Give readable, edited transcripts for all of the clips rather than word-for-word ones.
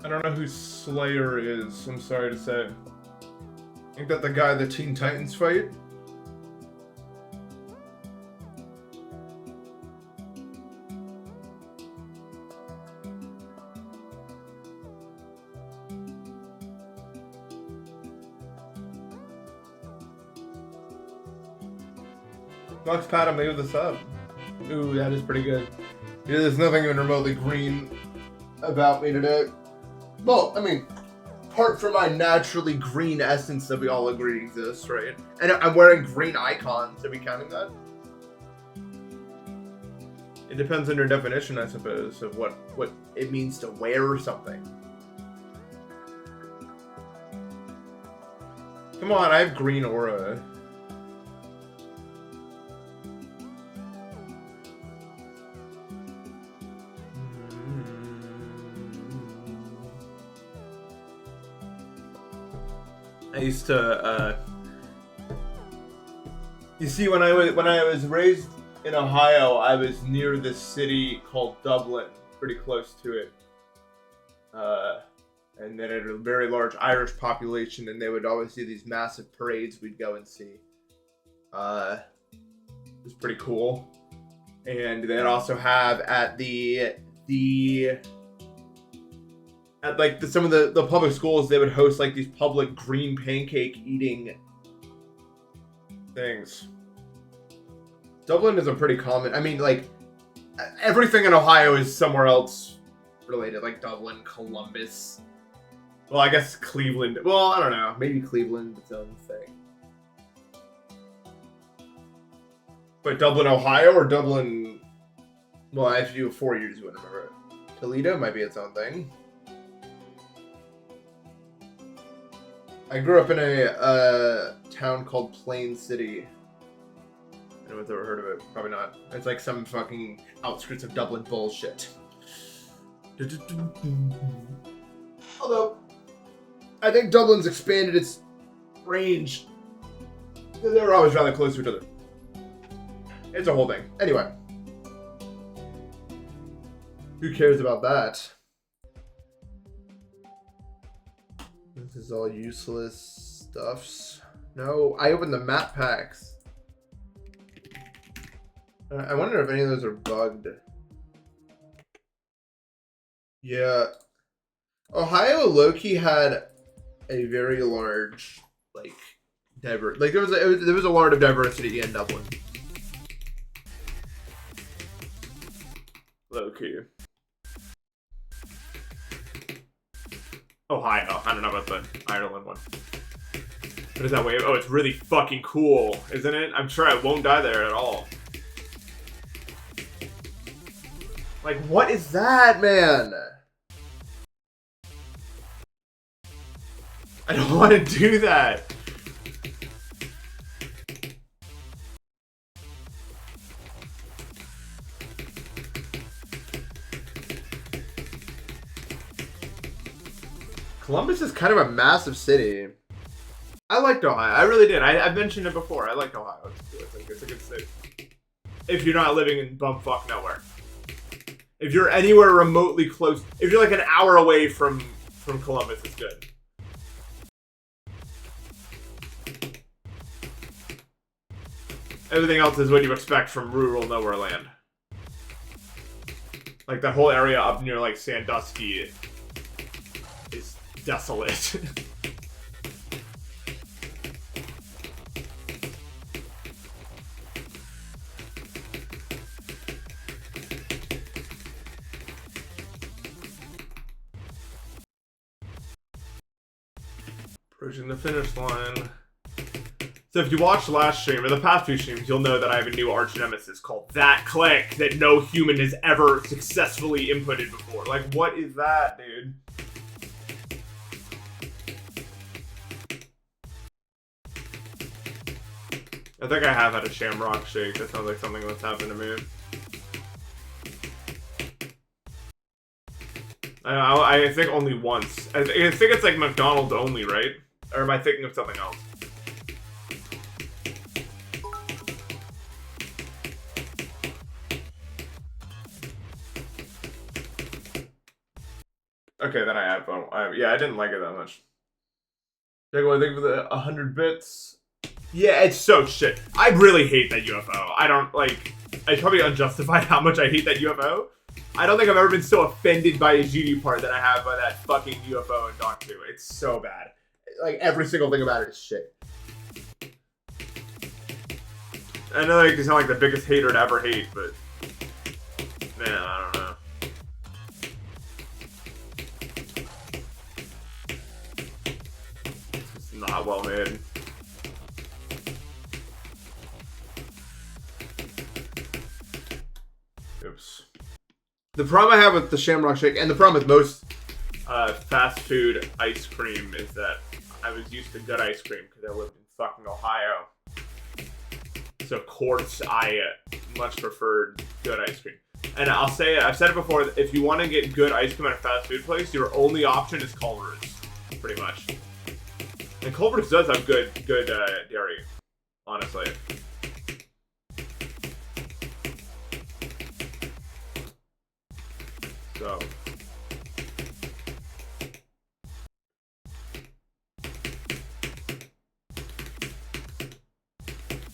I don't know who Slayer is, I'm sorry to say. Ain't that the guy the Teen Titans fight? Flux Pat, leave this up. Ooh, that is pretty good. Yeah, there's nothing even remotely green about me today. Well, I mean, apart from my naturally green essence that we all agree exists, right? And I'm wearing green icons. Are we counting that? It depends on your definition, I suppose, of what it means to wear something. Come on, I have green aura. I used to, you see, when I was raised in Ohio, I was near this city called Dublin, pretty close to it, and then it had a very large Irish population, and they would always do these massive parades we'd go and see. It was pretty cool, and they'd also have at like some of the public schools, they would host like these public green pancake eating things. Dublin is a pretty common, I mean, like, everything in Ohio is somewhere else related, like Dublin, Columbus. Well, I guess Cleveland. Well, I don't know. Maybe Cleveland, its own thing. But Dublin, Ohio, or Dublin, well, if you do 4 years, you wouldn't remember it. Toledo might be its own thing. I grew up in a town called Plain City. I don't know if you've ever heard of it. Probably not. It's like some fucking outskirts of Dublin bullshit. Although, I think Dublin's expanded its range. They were always rather close to each other. It's a whole thing. Anyway. Who cares about that? This is all useless stuffs. No, I opened the map packs. I wonder if any of those are bugged. Yeah. Ohio low-key had a very large, like, there was a lot of diversity in Dublin. Low-key. Ohio. I don't know about the Ireland one. What is that wave? Oh, it's really fucking cool, isn't it? I'm sure I won't die there at all. Like, what is that, man? I don't want to do that. Columbus is kind of a massive city. I liked Ohio. I really did. I've mentioned it before. I liked Ohio. It's a good city. If you're not living in bumfuck nowhere. If you're anywhere remotely close, if you're like an hour away from Columbus, it's good. Everything else is what you expect from rural nowhere land. Like the whole area up near like Sandusky is desolate. Approaching the finish line. So if you watched the last stream, or the past few streams, you'll know that I have a new arch nemesis called That Click that no human has ever successfully inputted before. Like, what is that, dude? I think I have had a Shamrock Shake. That sounds like something that's happened to me. I think only once. I think it's like McDonald's only, right? Or am I thinking of something else? Okay, then I had fun. Yeah, I didn't like it that much. Take what I think for the 100 bits. Yeah, it's so shit. I really hate that UFO. I don't like. It's probably unjustified how much I hate that UFO. I don't think I've ever been so offended by a GD part that I have by that fucking UFO in Doc 2. It's so bad. Like every single thing about it is shit. I know that I can sound like the biggest hater to ever hate, but man, I don't know. It's not well made. Oops. The problem I have with the Shamrock Shake, and the problem with most fast food ice cream, is that I was used to good ice cream because I lived in fucking Ohio. So of course I much preferred good ice cream. And I'll say it, I've said it before, if you want to get good ice cream at a fast food place, your only option is Culver's, pretty much. And Culver's does have good dairy, honestly. So.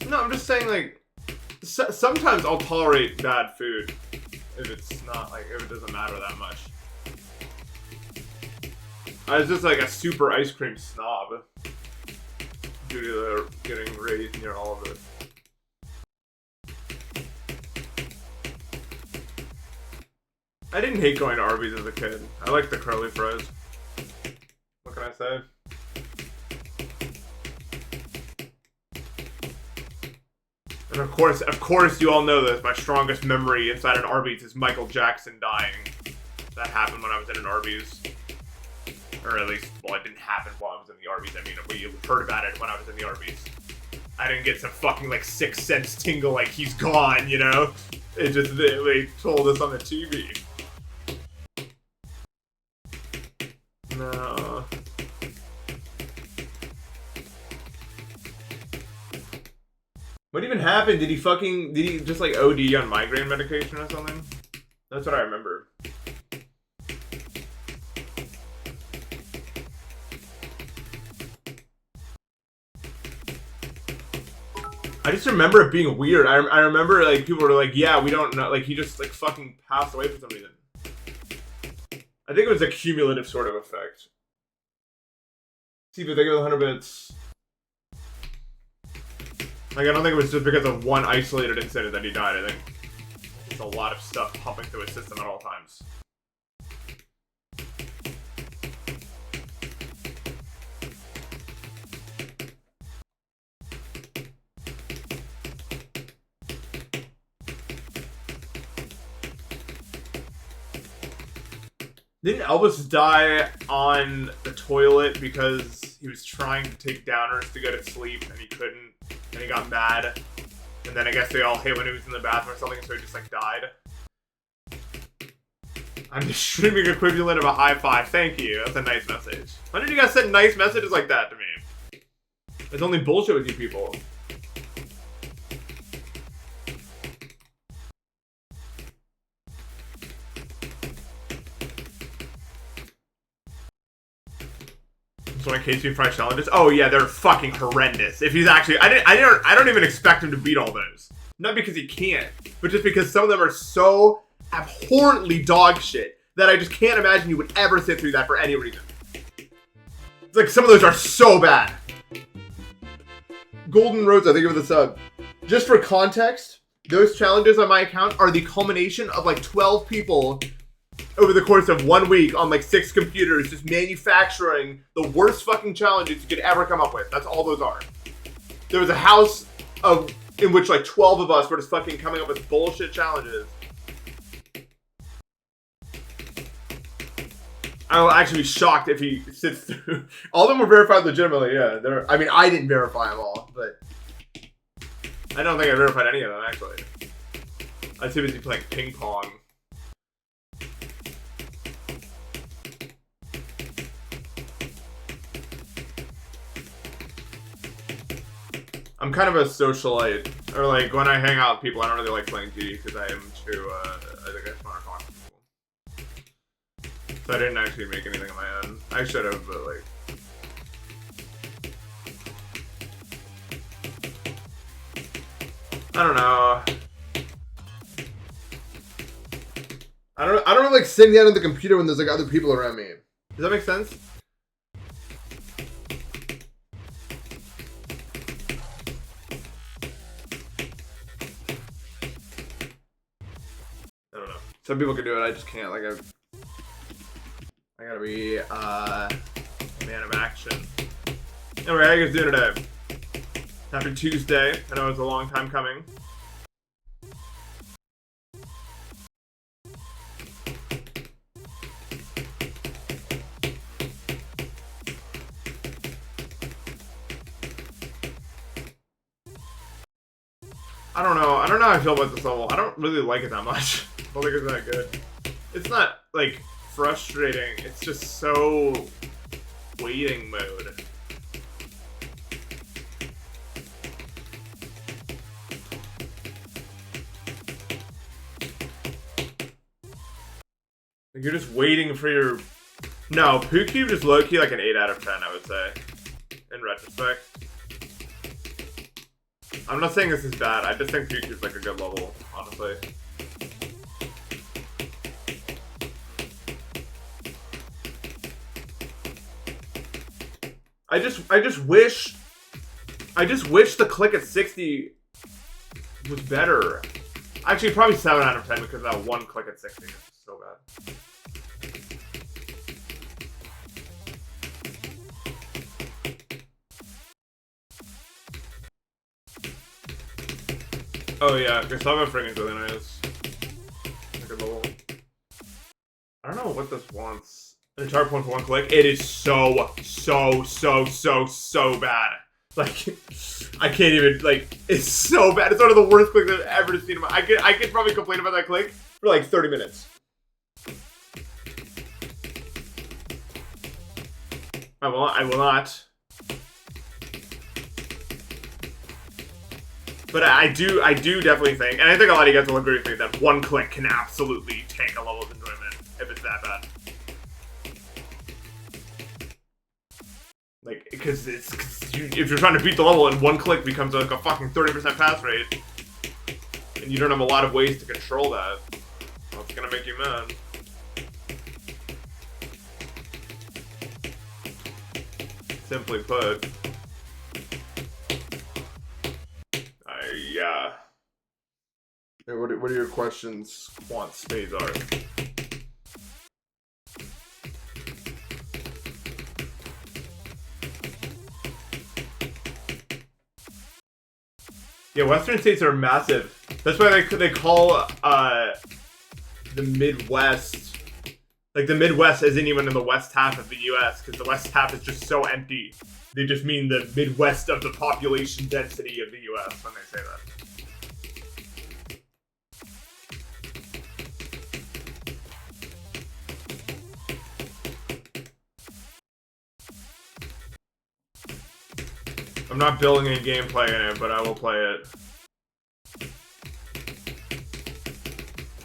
No, I'm just saying, like, sometimes I'll tolerate bad food if it's not, like, if it doesn't matter that much. I was just, like, a super ice cream snob due to the getting raised near all of it. I didn't hate going to Arby's as a kid. I liked the curly fries. What can I say? And of course, you all know this. My strongest memory inside an Arby's is Michael Jackson dying. That happened when I was at an Arby's. Or at least, well, it didn't happen while I was in the Arby's. I mean, we heard about it when I was in the Arby's. I didn't get some fucking, like, 6th sense tingle like he's gone, you know? It just, they told us on the TV. No. What even happened? Did he just like OD on migraine medication or something? That's what I remember. I just remember it being weird. I remember like people were like, yeah, we don't know, like he just like fucking passed away for some reason. I think it was a cumulative sort of effect. See if I think of the 100 bits. Like, I don't think it was just because of one isolated incident that he died. I think it's a lot of stuff pumping through his system at all times. Didn't Elvis die on the toilet because he was trying to take downers to go to sleep and he couldn't, and he got mad, and then I guess they all hit when he was in the bathroom or something, so he just like died? I'm the streaming equivalent of a high five. Thank you. That's a nice message. Why did you guys send nice messages like that to me? It's only bullshit with you people. So in case you fry challenges, oh yeah, they're fucking horrendous. If he's actually, I don't even expect him to beat all those. Not because he can't, but just because some of them are so abhorrently dog shit that I just can't imagine you would ever sit through that for any reason. It's like some of those are so bad. Golden Rose, I think of the sub. Just for context, those challenges on my account are the culmination of like 12 people over the course of 1 week on like 6 computers just manufacturing the worst fucking challenges you could ever come up with. That's all those are. There was a house in which like 12 of us were just fucking coming up with bullshit challenges. I'll actually be shocked if he sits through. All of them were verified legitimately, yeah. I mean, I didn't verify them all, but I don't think I verified any of them, actually. I was too busy playing ping pong. I'm kind of a socialite. Or like, when I hang out with people, I don't really like playing GD because I am too, I think I just want to talk to people. So I didn't actually make anything on my own. I should have, but like... I don't know. I don't like sitting down at the computer when there's like other people around me. Does that make sense? I don't know. Some people can do it, I just can't. Like I gotta be man of action. Anyway, how you guys doing today? Happy Tuesday. I know it's a long time coming. I don't know. I don't know how I feel about this level. I don't really like it that much. I don't think it's that good. It's not, like, frustrating. It's just so waiting mode. Like, you're just waiting for your... No, Poo Cube is low-key like an 8 out of 10, I would say. In retrospect. I'm not saying this is bad, I just think Poo Cube's like a good level, honestly. I just wish the click at 60 was better. Actually, probably 7 out of 10 because that one click at 60 is so bad. Oh yeah, Gustavo Fring is really nice. Good level. I don't know what this wants. An entire point for one click. It is so bad. Like, I can't even, like, it's so bad. It's one of the worst clicks I've ever seen. I could probably complain about that click for like 30 minutes. I will not. But I do definitely think, and I think a lot of you guys will agree with me, that one click can absolutely tank a level of enjoyment if it's that bad. Like, because if you're trying to beat the level and one click becomes like a fucking 30% pass rate, and you don't have a lot of ways to control that, well, it's gonna make you mad. Simply put. Yeah. Hey, what are your questions, Quant Spades are? Yeah, Western states are massive. That's why they call the Midwest, like the Midwest isn't even in the west half of the U.S. because the west half is just so empty. They just mean the Midwest of the population density of the U.S. when they say that. I'm not building any gameplay in it, but I will play it.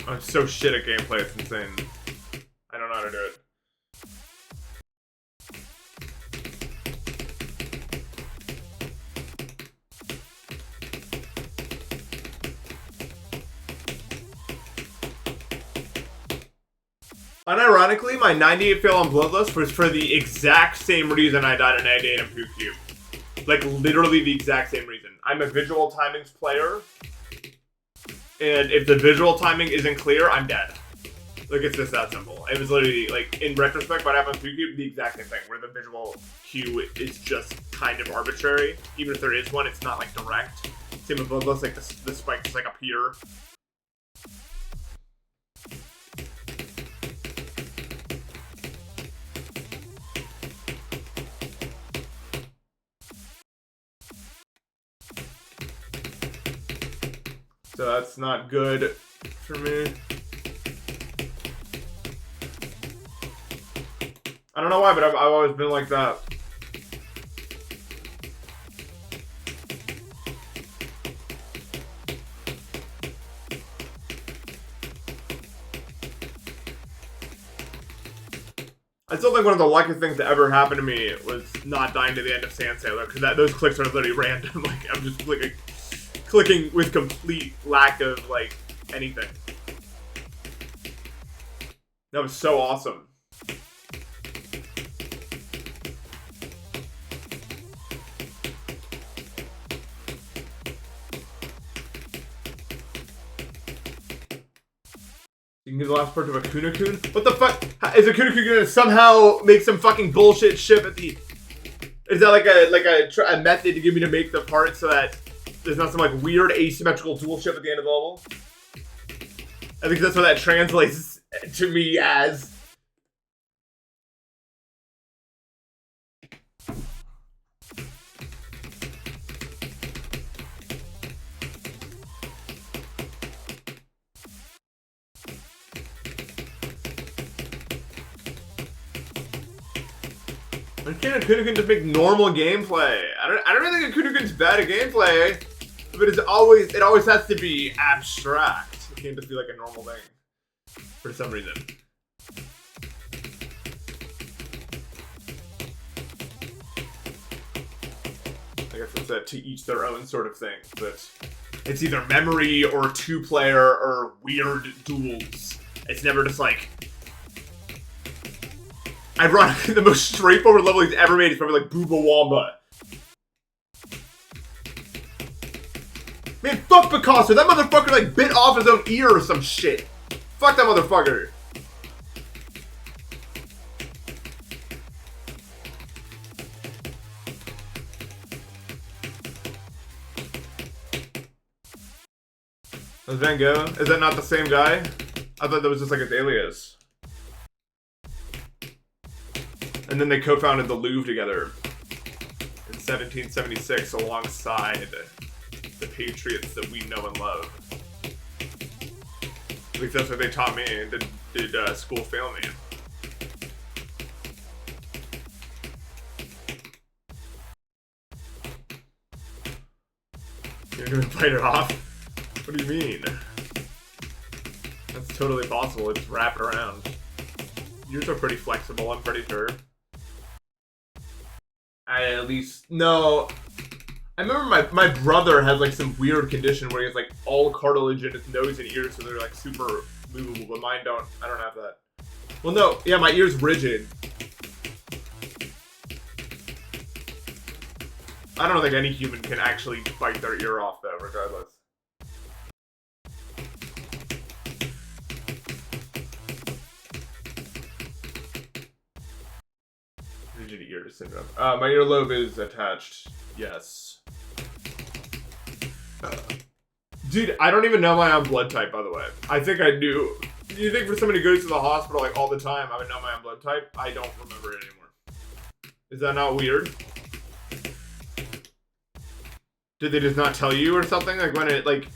I'm so shit at gameplay, it's insane. I don't know how to do it. Unironically, my 98 fail on Bloodlust was for the exact same reason I died in A8 and Poo Cube. Like, literally the exact same reason. I'm a visual timings player, and if the visual timing isn't clear, I'm dead. Like, it's just that simple. It was literally, like, in retrospect, what happened on Poo Cube, the exact same thing, where the visual cue is just kind of arbitrary. Even if there is one, it's not, like, direct. Same with Bloodlust, like, the spikes, like, appear. So that's not good for me. I don't know why, but I've always been like that. I still think one of the luckiest things that ever happened to me was not dying to the end of Sand Sailor, because those clicks are literally random. Like, I'm just clicking with complete lack of, like, anything. That was so awesome. You can give the last part of a Kunakun? What the fuck? Is a Kunakun gonna somehow make some fucking bullshit ship at the... Is that like a method to get me to make the part so that there's not some like weird asymmetrical dual ship at the end of the level? I think that's what that translates to me as. Why can't a Kunakun just make normal gameplay? I don't really think a Kunakun's bad at gameplay, but it always has to be abstract. It can't just be like a normal thing for some reason. I guess it's a to each their own sort of thing, but it's either memory or 2-player or weird duels. It's never just like... Ironically, the most straightforward level he's ever made is probably like Booba Wamba. Man, fuck Picasso. That motherfucker like bit off his own ear or some shit. Fuck that motherfucker. That's Van Gogh? Is that not the same guy? I thought that was just like his alias. And then they co-founded the Louvre together in 1776 alongside the patriots that we know and love. At least that's what they taught me. Did school fail me? You're gonna bite it off? What do you mean? That's totally possible. Just wrap it around. Yours are pretty flexible, I'm pretty sure. At least, no. I remember my brother had like some weird condition where he has like all cartilage in his nose and ears, so they're like super movable, but mine don't. I don't have that. Well, no, yeah, my ear's rigid. I don't think any human can actually bite their ear off though, regardless. Rigid ear syndrome. My earlobe is attached. Yes. Dude, I don't even know my own blood type, by the way. I think I do. Do you think for somebody who goes to the hospital like all the time, I would know my own blood type? I don't remember it anymore. Is that not weird? Did they just not tell you or something? Like when it like...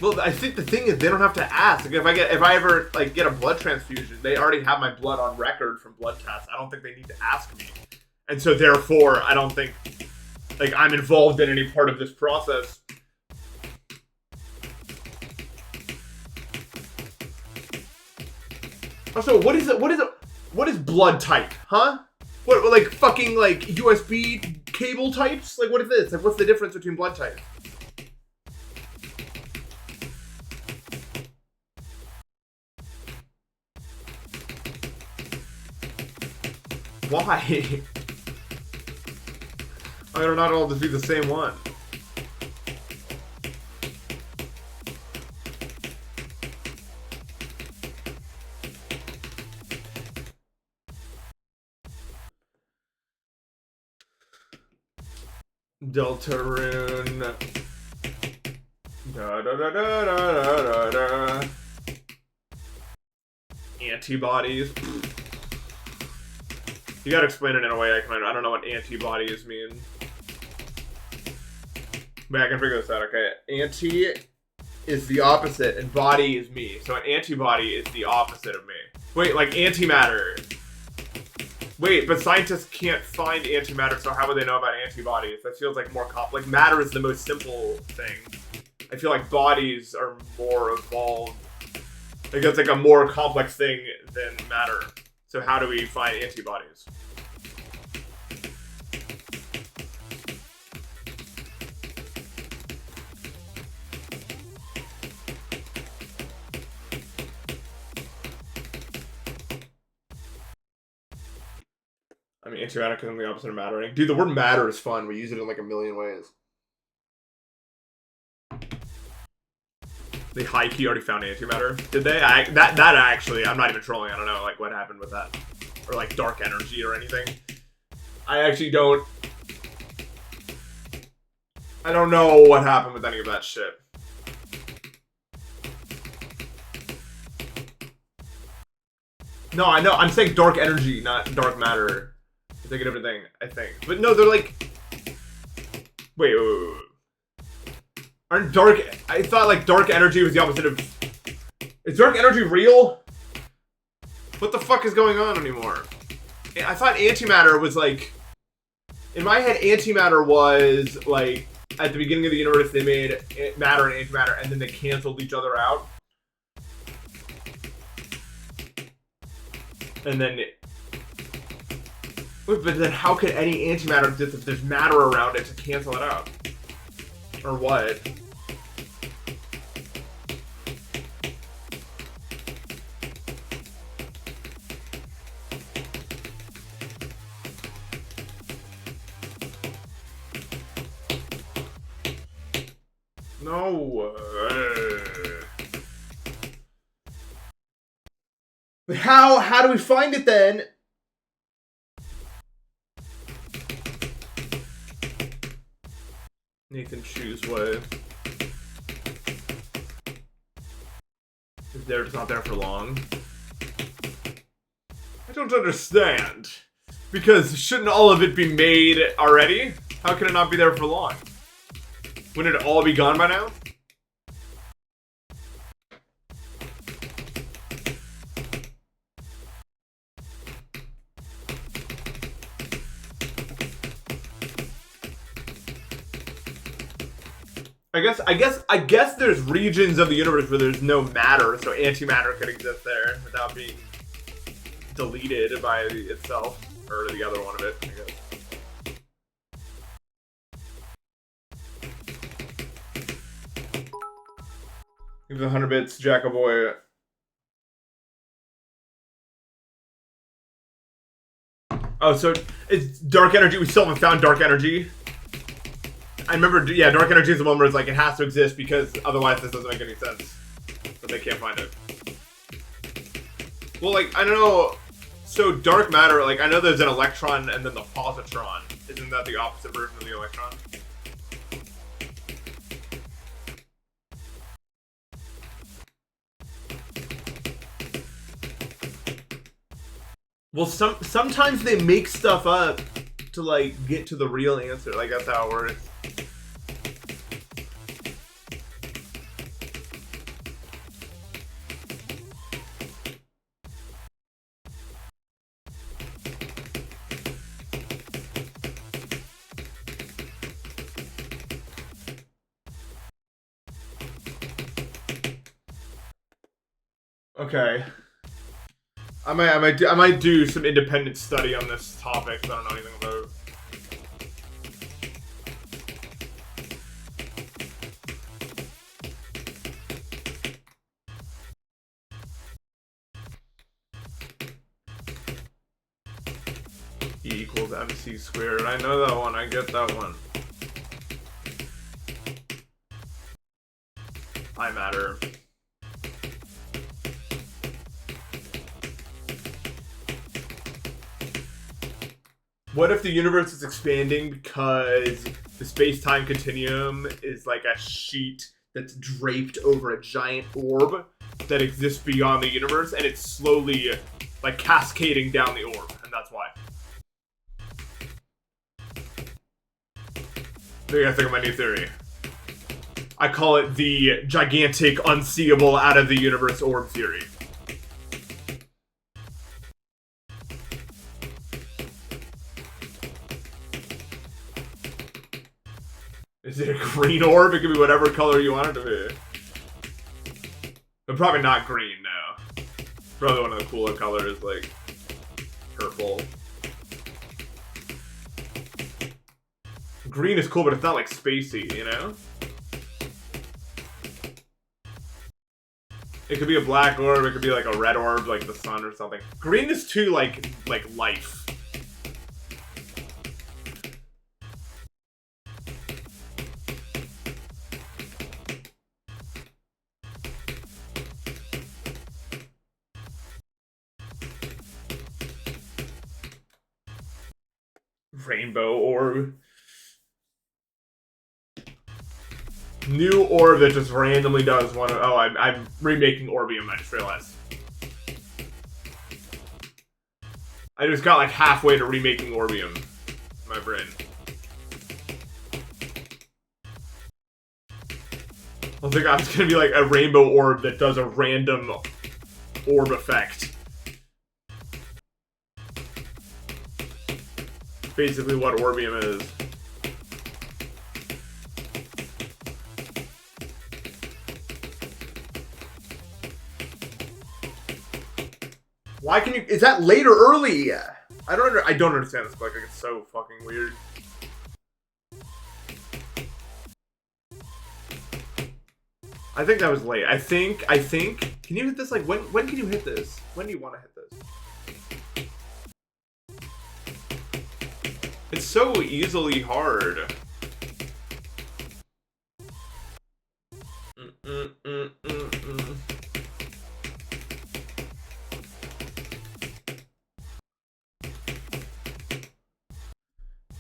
Well, I think the thing is they don't have to ask. Like if I ever like get a blood transfusion, they already have my blood on record from blood tests. I don't think they need to ask me. And so therefore, I don't think like I'm involved in any part of this process. Also, what is blood type? Huh? What like fucking like USB cable types? Like what is this? Like what's the difference between blood types? Why? I don't know, all just be the same one. Deltarune. Da da da da da da da. Antibodies. You gotta explain it in a way I can. I don't know what antibodies mean. But I can figure this out, okay? Anti is the opposite, and body is me. So an antibody is the opposite of me. Wait, like antimatter. Wait, but scientists can't find antimatter, so how would they know about antibodies? That feels like more like matter is the most simple thing. I feel like bodies are more evolved. Like that's like a more complex thing than matter. So how do we find antibodies? I mean, antimatter because I'm the opposite of mattering. Dude, the word matter is fun. We use it in like a million ways. They high key already found antimatter. Did they? That actually, I'm not even trolling. I don't know like what happened with that, or like dark energy or anything. I actually don't. I don't know what happened with any of that shit. No, I know. I'm saying dark energy, not dark matter. It's like a different thing, I think. But no, they're like. Wait. Aren't dark... I thought, like, dark energy was the opposite of... Is dark energy real? What the fuck is going on anymore? I thought antimatter was, like... In my head, antimatter was, like... At the beginning of the universe, they made matter and antimatter, and then they canceled each other out. And then... But then how could any antimatter exist if there's matter around it to cancel it out? Or what? No. But how do we find it then? Nathan Chu's way. If they're just not there for long. I don't understand. Because shouldn't all of it be made already? How can it not be there for long? Wouldn't it all be gone by now? I guess there's regions of the universe where there's no matter, so antimatter could exist there without being deleted by itself, or the other one of it, I guess. Give it 100 bits, Jackaboy. Oh, so it's dark energy. We still haven't found dark energy. I remember, yeah, dark energy is the one where it's like it has to exist because otherwise this doesn't make any sense. But they can't find it. Well, like, I don't know. So dark matter, like, I know there's an electron and then the positron. Isn't that the opposite version of the electron? Well, sometimes they make stuff up to, like, get to the real answer. Like, that's how it works. Okay. I might do some independent study on this topic because I don't know anything about it. E equals MC squared. I know that one. I get that one. I matter. What if the universe is expanding because the space-time continuum is like a sheet that's draped over a giant orb that exists beyond the universe, and it's slowly like cascading down the orb, and that's why. Maybe I think of my new theory. I call it the gigantic, unseeable, out-of-the-universe orb theory. Is it a green orb? It could be whatever color you want it to be. But probably not green, no. Probably one of the cooler colors, like purple. Green is cool, but it's not like spacey, you know? It could be a black orb, it could be like a red orb, like the sun or something. Green is too like life. Rainbow orb. New orb that just randomly does one. Oh, I'm remaking Orbium, I just realized. I just got like halfway to remaking Orbium in my brain. I think I was gonna be like a rainbow orb that does a random orb effect. Basically what Orbium is. Why can you? Is that late or early? I don't understand this bug. Like, it's so fucking weird. I think that was late. I think. Can you hit this? Like, when can you hit this? When do you want to hit this? It's so easily hard.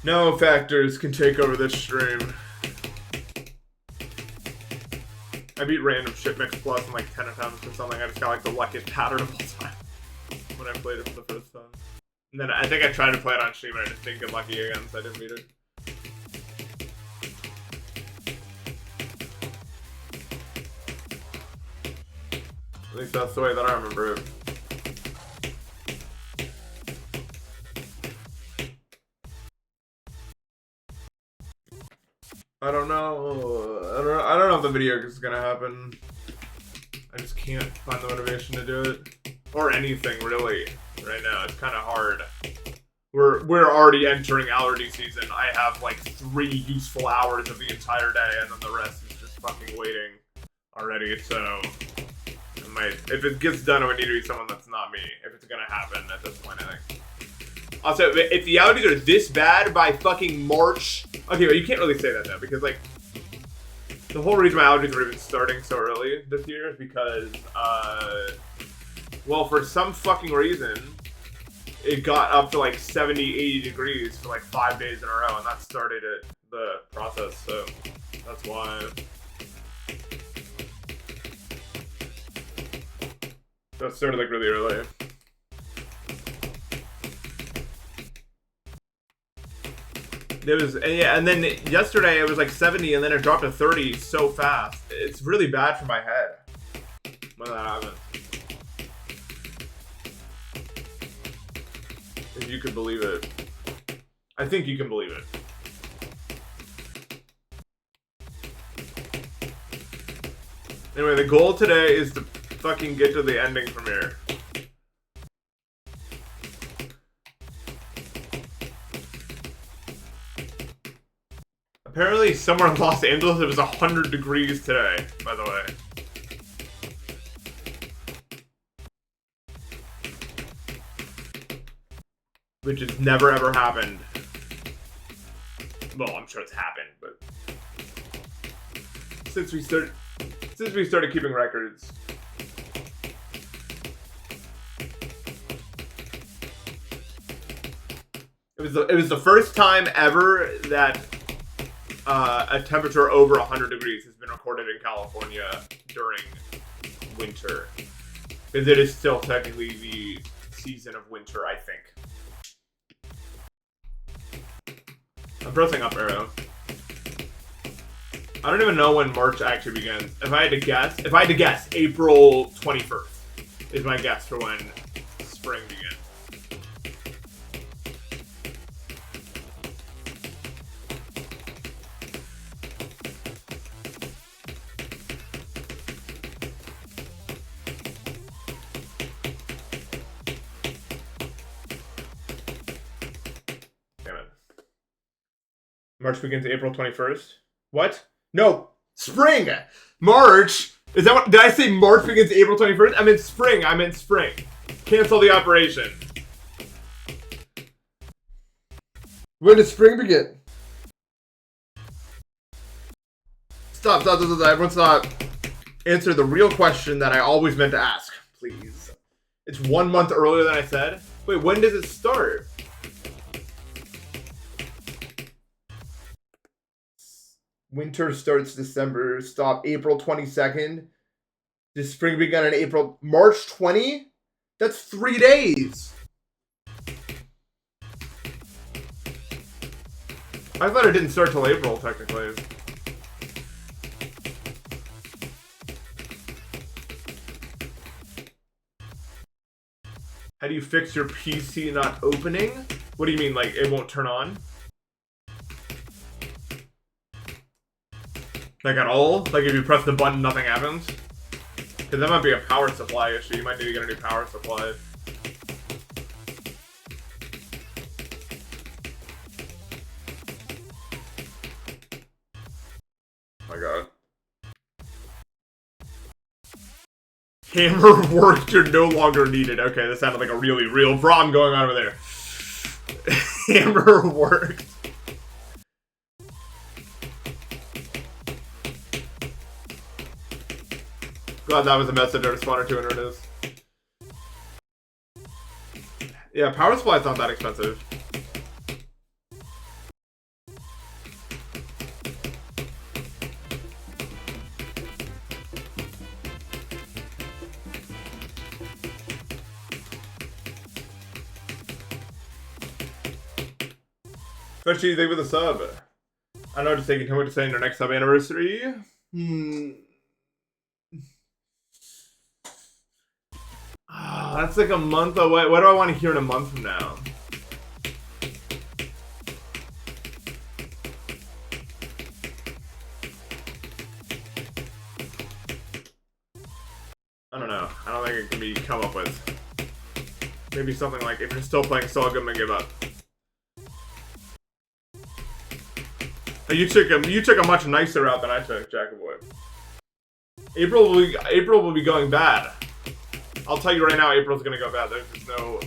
No factors can take over this stream. I beat random shit mix plus in like 10 attempts or something. I just got like the luckiest pattern of all time when I played it for the first time. And then I think I tried to play it on stream and I just didn't get lucky again, so I didn't beat it. At least that's the way that I remember it. I don't know. I don't know if the video is gonna happen. I just can't find the motivation to do it, or anything really. Right now, it's kind of hard. We're already entering allergy season. I have like 3 useful hours of the entire day, and then the rest is just fucking waiting already. So, if it gets done, it would need to be someone that's not me. If it's gonna happen at this point, I think. Also, if the allergies are this bad by fucking March... Okay, but you can't really say that though, because like... The whole reason my allergies are even starting so early this year is because, well, for some fucking reason, it got up to like 70, 80 degrees for like 5 days in a row, and that started the process, so that's why. That started like really early. It was, yeah, and then yesterday it was like 70 and then it dropped to 30 so fast. It's really bad for my head when that happens. If you can believe it. I think you can believe it. Anyway, the goal today is to fucking get to the ending from here. Apparently, somewhere in Los Angeles, it was 100 degrees today, by the way. Which has never ever happened. Well, I'm sure it's happened, but since we started keeping records. It was the first time ever that a temperature over 100 degrees has been recorded in California during winter. Because it is still technically the season of winter, I think. I'm pressing up arrow. I don't even know when March actually begins. If I had to guess, April 21st is my guess for when spring begins. March begins April 21st. What? No, spring. March. Is that what? Did I say March begins April 21st? I meant spring. I meant spring. Cancel the operation. When does spring begin? Stop. Everyone stop. Answer the real question that I always meant to ask, please. It's 1 month earlier than I said. Wait, when does it start? Winter starts December. Stop. April 22nd. Does spring begin in April? March 20? That's 3 days. I thought it didn't start till April, technically. How do you fix your PC not opening? What do you mean, like, it won't turn on? Like, at all? Like, if you press the button, nothing happens? Because that might be a power supply issue. You might need to get a new power supply. Oh my god. Hammer worked, you're no longer needed. Okay, that sounded like a really real problem going on over there. Hammer worked. Glad that was a message to respond or two in it is. Yeah, power supply's not that expensive. Especially think with a sub. I know, just taking too much to say in your next sub anniversary. That's like a month away. What do I want to hear in a month from now? I don't know. I don't think it can be come up with. Maybe something like, if you're still playing Saul, Goodman, give up. You took a much nicer route than I took, Jackaboy. April will be going bad. I'll tell you right now, April's gonna go bad. There's just no...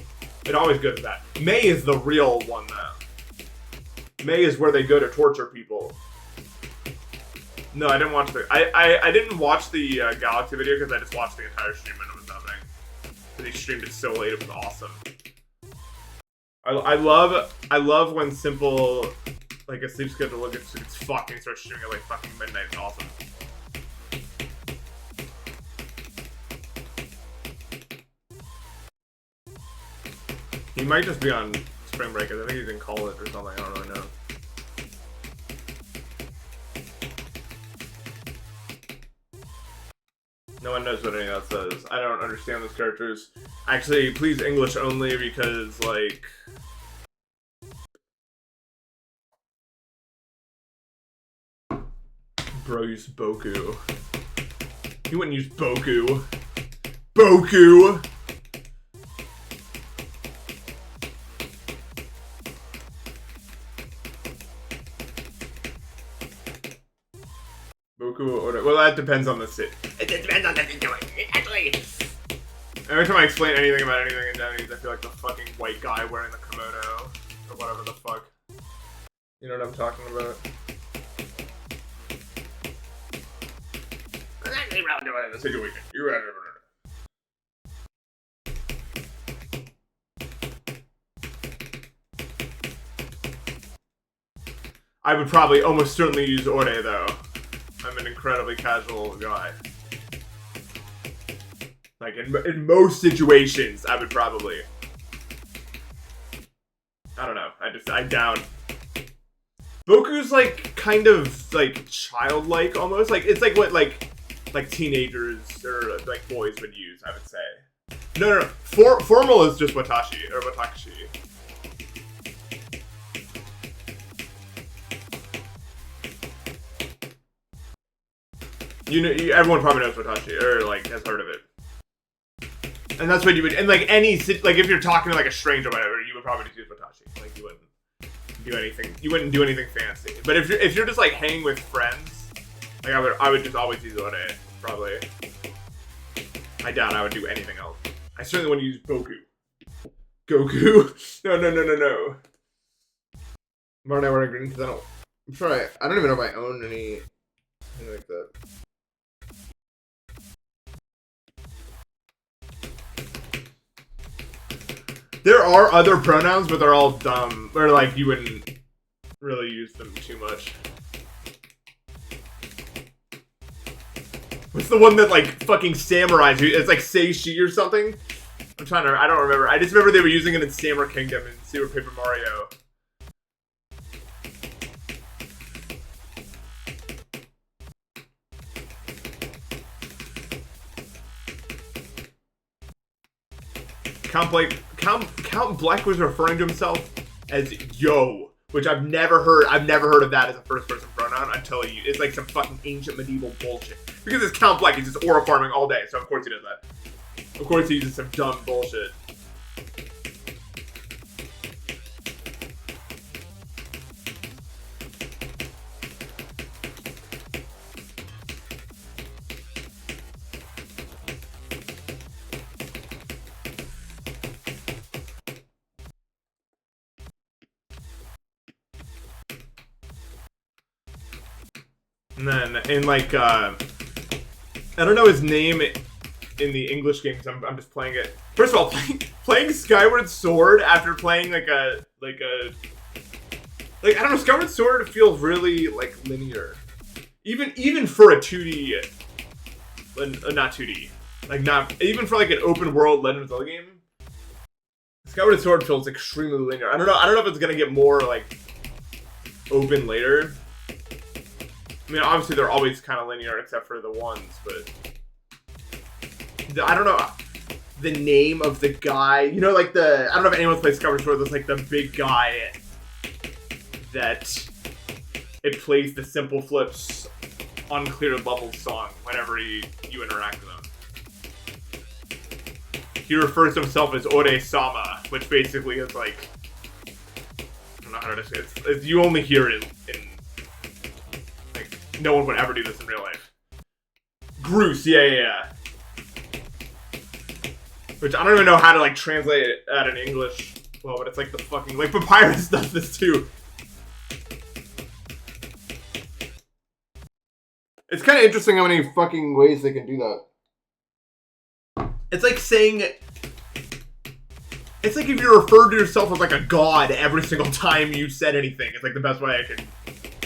It always goes bad. May is the real one, though. May is where they go to torture people. No, I didn't watch the... I didn't watch the Galaxy video because I just watched the entire stream and it was nothing. But he streamed it so late, it was awesome. I love when Simple... Like a sleep schedule look at it's fucking starts streaming at like fucking midnight. It's awesome. He might just be on spring break. I think he's in college or something. I don't really know. No one knows what any of that says. I don't understand those characters. Actually, please English only because like. Bro used Boku. He wouldn't use Boku. Boku! Boku or... Well, that depends on the sit. It depends on the situation. Actually... Every time I explain anything about anything in Japanese, I feel like the fucking white guy wearing the kimono. Or whatever the fuck. You know what I'm talking about? The situation. You're right. I would probably almost certainly use Ore though. I'm an incredibly casual guy. Like in most situations, I would probably. I don't know. I doubt. Boku's like kind of like childlike almost. Like it's like what like teenagers or like boys would use, I would say. No. Formal is just watashi or watashi. You know, everyone probably knows watashi or like has heard of it. And that's what you would, and like any like if you're talking to like a stranger or whatever, you would probably just use watashi. Like you wouldn't do anything. You wouldn't do anything fancy. But if you're just like hanging with friends, like I would just always use Ode, probably. I doubt I would do anything else. I certainly wouldn't use Goku. Goku? No. More than I wear green because I don't. I'm sure I don't even know if I own anything like that. There are other pronouns, but they're all dumb. Or like you wouldn't really use them too much. What's the one that like fucking samurais? It's like say she or something. I don't remember. I just remember they were using it in Samurai Kingdom and Super Paper Mario. Count Black was referring to himself as yo, which I've never heard of that as a first person pronoun until it's like some fucking ancient medieval bullshit. Because it's Count Black, he's just aura farming all day, so of course he does that. Of course he uses some dumb bullshit. And then in like I don't know his name in the English game because I'm just playing it. First of all, playing Skyward Sword after playing like I don't know, Skyward Sword feels really like linear, even for a 2D, not 2D, like not even for like an open world Legend of Zelda game. Skyward Sword feels extremely linear. I don't know if it's gonna get more like open later. I mean, obviously they're always kind of linear except for the ones, but I don't know the name of the guy. You know, like I don't know if anyone's played Skyward Sword. There's like the big guy that it plays the Simple Flips Unclear Levels song whenever you interact with him. He refers to himself as Ore-sama, which basically is like, I don't know how to say it. You only hear it in like, no one would ever do this in real life. Groose, yeah. Which I don't even know how to like translate it out in English. Well, but it's like the fucking, like Papyrus does this too. It's kind of interesting how many fucking ways they can do that. It's like saying, it's like if you referred to yourself as like a god every single time you said anything. It's like the best way I can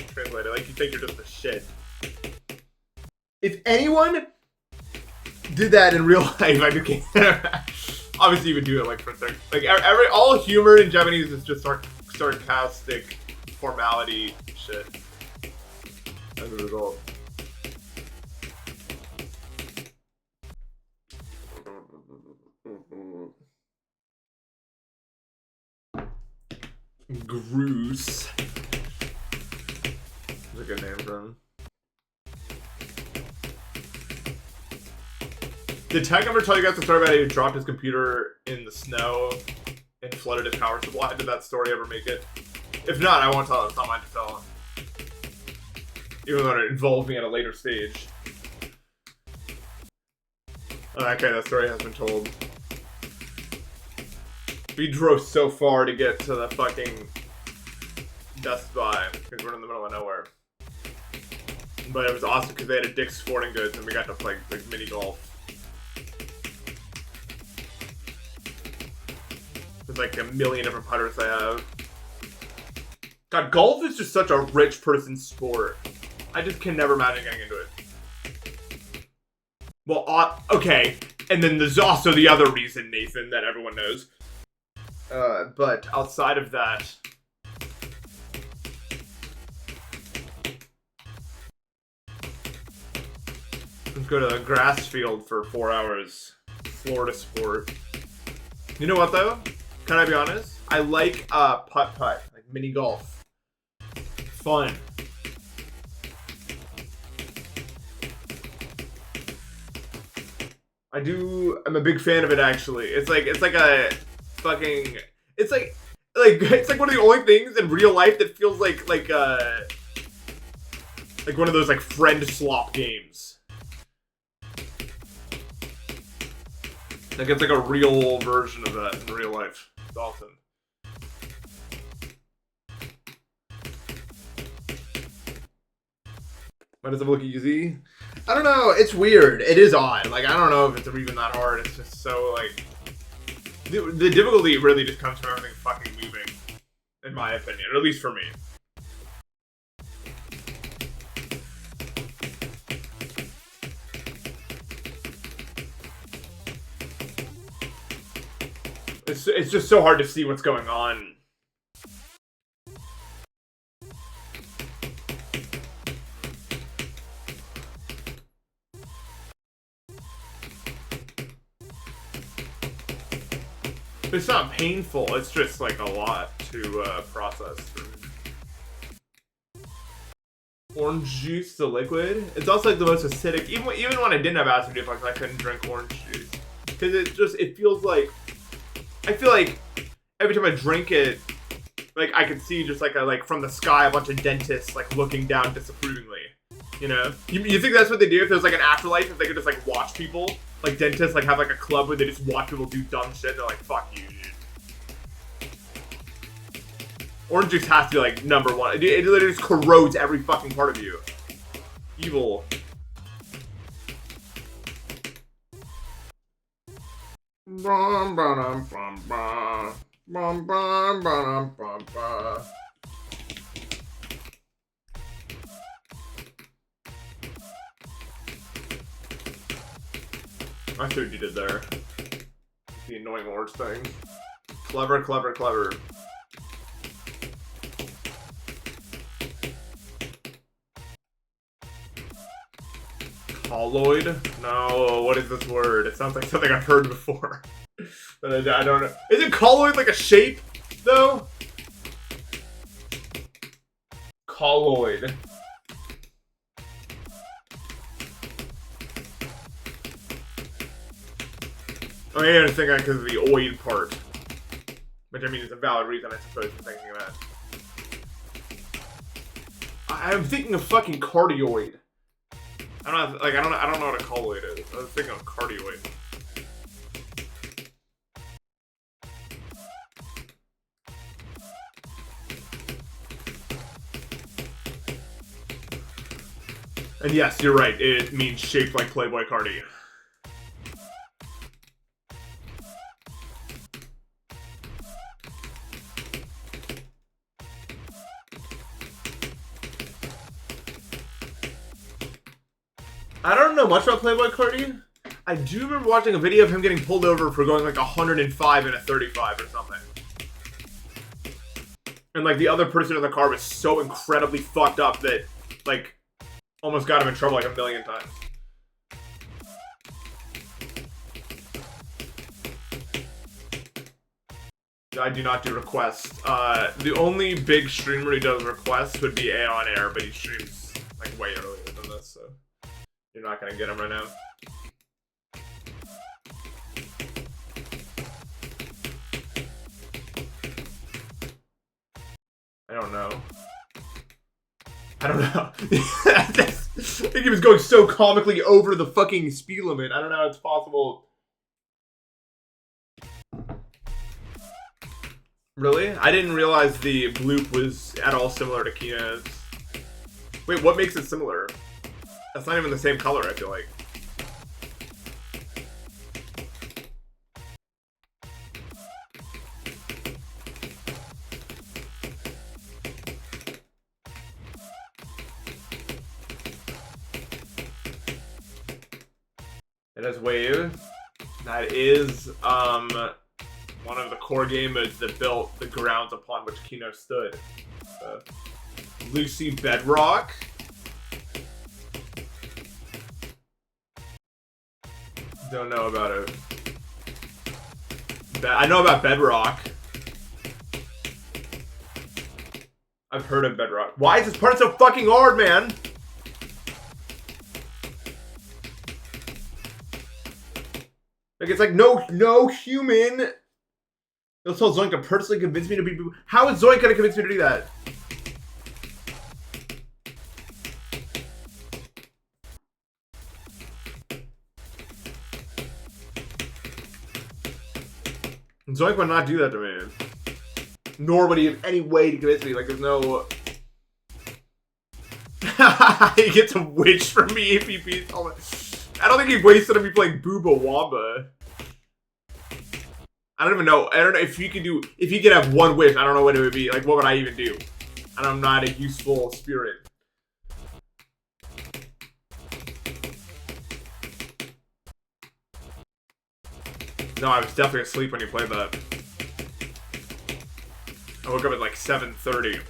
translate it. Like you think you're just a shit. If anyone did that in real life, I became obviously you would do it like for like all humor in Japanese is just sarcastic formality shit. As a result. Groose. That's a good name for him. Did Tech ever tell you guys the story about how he dropped his computer in the snow and flooded his power supply? Did that story ever make it? If not, I won't tell it. It's not mine to tell. Even though it involved me at a later stage. Okay, that story has been told. We drove so far to get to the fucking Best Buy because we're in the middle of nowhere. But it was awesome because they had a Dick's Sporting Goods and we got to play like mini golf. There's like a million different putters I have. God, golf is just such a rich person's sport. I just can never imagine getting into it. Well, okay. And then there's also the other reason, Nathan, that everyone knows. But outside of that, let's go to the grass field for 4 hours. Florida sport. You know what though? Can I be honest? I like putt-putt, like mini golf. Fun. I'm a big fan of it actually. It's like a fucking, it's like it's like one of the only things in real life that feels like one of those like friend slop games. Like it's like a real version of that in real life. It's awesome. Why does it look easy? I don't know. It's weird. It is odd. Like I don't know if it's even that hard. It's just so like the difficulty really just comes from everything fucking moving, in my opinion, or at least for me. It's just so hard to see what's going on. It's not painful, it's just like a lot to process. Orange juice, the liquid. It's also like the most acidic. Even when I didn't have acid reflux, I couldn't drink orange juice. Because it feels like, I feel like every time I drink it, like I could see just like from the sky a bunch of dentists like looking down disapprovingly. You know? You think that's what they do if there's like an afterlife, if they could just like watch people? Like dentists like have like a club where they just watch people do dumb shit. They're like, fuck you, dude. Orange juice has to be like number one. It literally just corrodes every fucking part of you. Evil. I see what you did there. The annoying orange thing. Clever, clever, clever. Colloid? No, what is this word? It sounds like something I've heard before. But I don't know. Is it colloid like a shape, though? Colloid. Oh, yeah, I was thinking because of the oid part. Which, I mean, is a valid reason, I suppose, for thinking of that. I'm thinking of fucking cardioid. I don't know what a colloid is. I was thinking of cardioid. And yes, you're right. It means shaped like Playboy Cardi. I don't know much about Playboy Cardi. I do remember watching a video of him getting pulled over for going like 105 in a 35 or something. And like the other person in the car was so incredibly fucked up that like almost got him in trouble like a million times. I do not do requests. The only big streamer who does requests would be Aeon Air, but he streams like way earlier than this, so you're not gonna get him right now. I don't know. I think he was going so comically over the fucking speed limit. I don't know how it's possible. Really? I didn't realize the bloop was at all similar to Kina's. Wait, what makes it similar? That's not even the same color, I feel like. It has wave. That is one of the core game modes that built the grounds upon which Kino stood. Lucy Bedrock. Don't know about it. I know about Bedrock. I've heard of Bedrock. Why is this part so fucking hard, man? Like it's like no human. Let's tell Zoinka personally convince me to be Boo. How is Zoinka gonna convince me to do that? Zoink would not do that to me. Nor would he have any way to convince me. Like, there's no... He gets a witch from me if he beats all I don't think he wasted on me playing Booba Wamba. I don't even know. I don't know if you could do... If you could have one wish, I don't know what it would be. Like, what would I even do? And I'm not a useful spirit. No, I was definitely asleep when you played that. I woke up at like 7:30.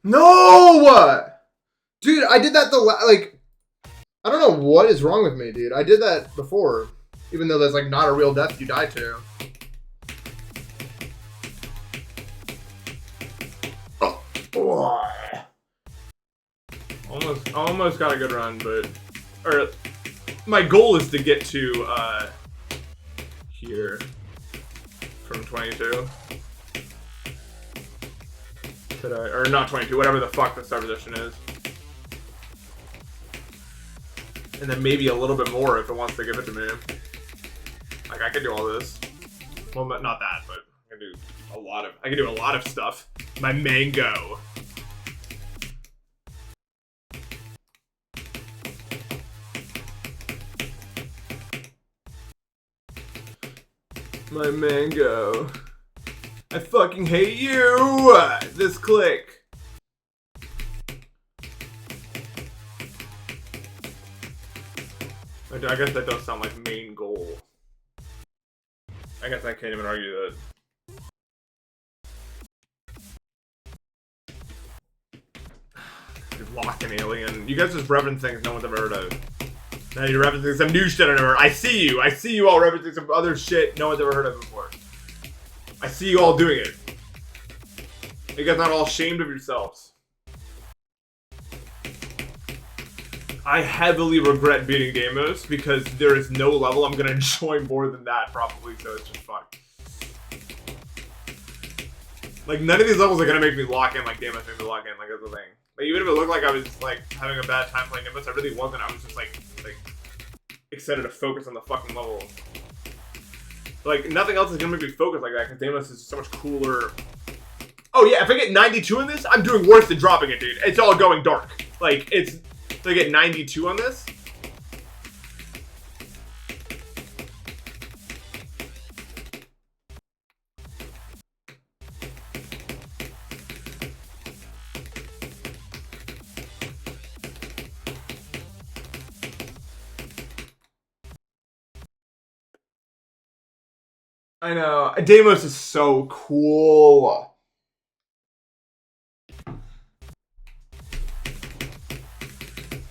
No! Dude, I did that like... I don't know what is wrong with me, dude. I did that before. Even though that's, like, not a real death you die to. Oh. Almost got a good run, but... Or... My goal is to get to, here. From 22. Or not 22, whatever the fuck the star position is. And then maybe a little bit more if it wants to give it to me. Like, I could do all this. Well, not that, but I can do a lot of stuff. My mango. My mango. I fucking hate you! This click. I guess that does sound like main goal. I guess I can't even argue that. Lock an alien. You guys just reference things no one's ever heard of. Now you're referencing some new shit I never heard. I see you all referencing some other shit no one's ever heard of before. I see you all doing it. You guys not all ashamed of yourselves. I heavily regret beating Damos because there is no level I'm gonna enjoy more than that probably, so it's just fun. Like, none of these levels are gonna make me lock in like Damos made me lock in, like, that's the thing. Like, even if it looked like I was, like, having a bad time playing Nimbus, I really wasn't. I was just, like, excited to focus on the fucking level. Like, nothing else is gonna make me focus like that, because Damos is so much cooler. Oh yeah, if I get 92 in this, I'm doing worse than dropping it, dude. It's all going dark. Like, if I get 92 on this... I know. Deimos is so cool.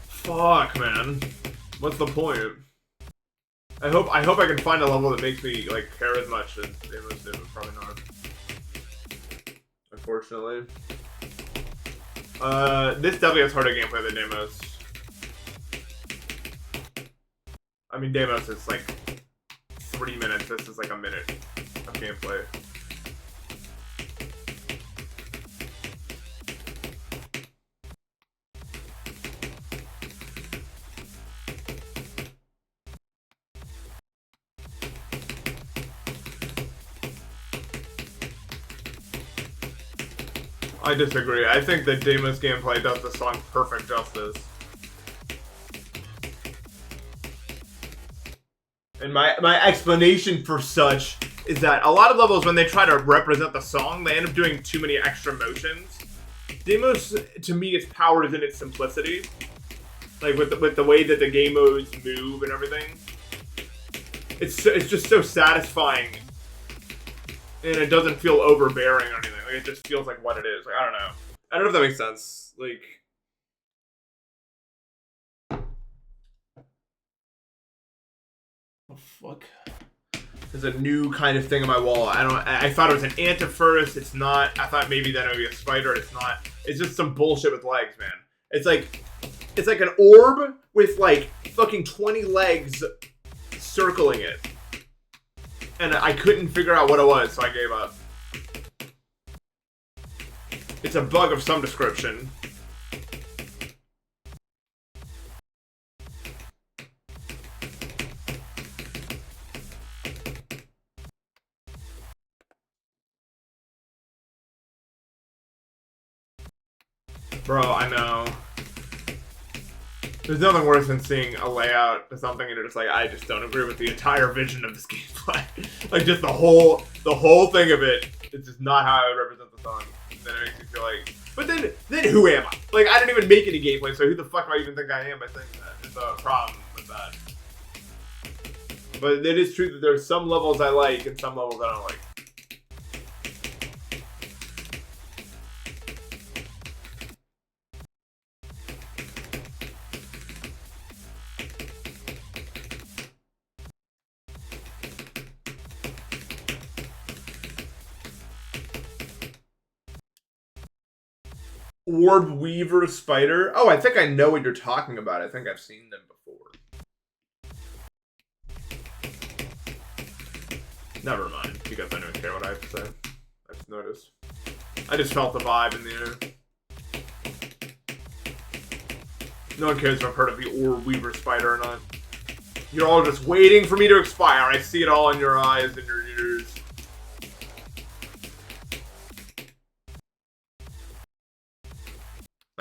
Fuck, man. What's the point? I hope I can find a level that makes me like care as much as Deimos did, but probably not. Unfortunately. This definitely has harder gameplay than Deimos. I mean, Deimos is like 3 minutes, this is like a minute of gameplay. I disagree. I think that Deimos gameplay does the song perfect justice. And my explanation for such is that a lot of levels, when they try to represent the song, they end up doing too many extra motions. Deimos, to me, its power is in its simplicity. Like, with the way that the game modes move and everything. It's just so satisfying and it doesn't feel overbearing or anything. Like, it just feels like what it is. Like, I don't know. I don't know if that makes sense. Like, what the fuck? There's a new kind of thing on my wall. I thought it was an ant at first. It's not. I thought maybe then it would be a spider. It's not. It's just some bullshit with legs, man. It's like an orb with like fucking 20 legs circling it. And I couldn't figure out what it was, so I gave up. It's a bug of some description. Bro, I know. There's nothing worse than seeing a layout or something and you're just like, I just don't agree with the entire vision of this gameplay. Like, just the whole thing of it, it's just not how I would represent the song. And then it makes me feel like, but then who am I? Like, I didn't even make any gameplay, so who the fuck do I even think I am by saying that? It's a problem with that. But it is true that there's some levels I like and some levels I don't like. Orb Weaver Spider. Oh, I think I know what you're talking about. I think I've seen them before. Never mind, because I don't care what I have to say. I just noticed. I just felt the vibe in the air. No one cares if I've heard of the Orb Weaver Spider or not. You're all just waiting for me to expire. I see it all in your eyes and your ears.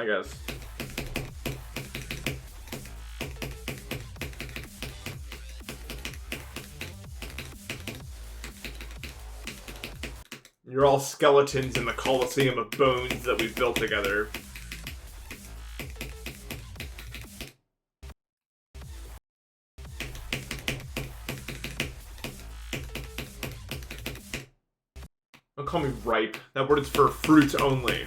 I guess. You're all skeletons in the Colosseum of bones that we've built together. Don't call me ripe. That word is for fruits only.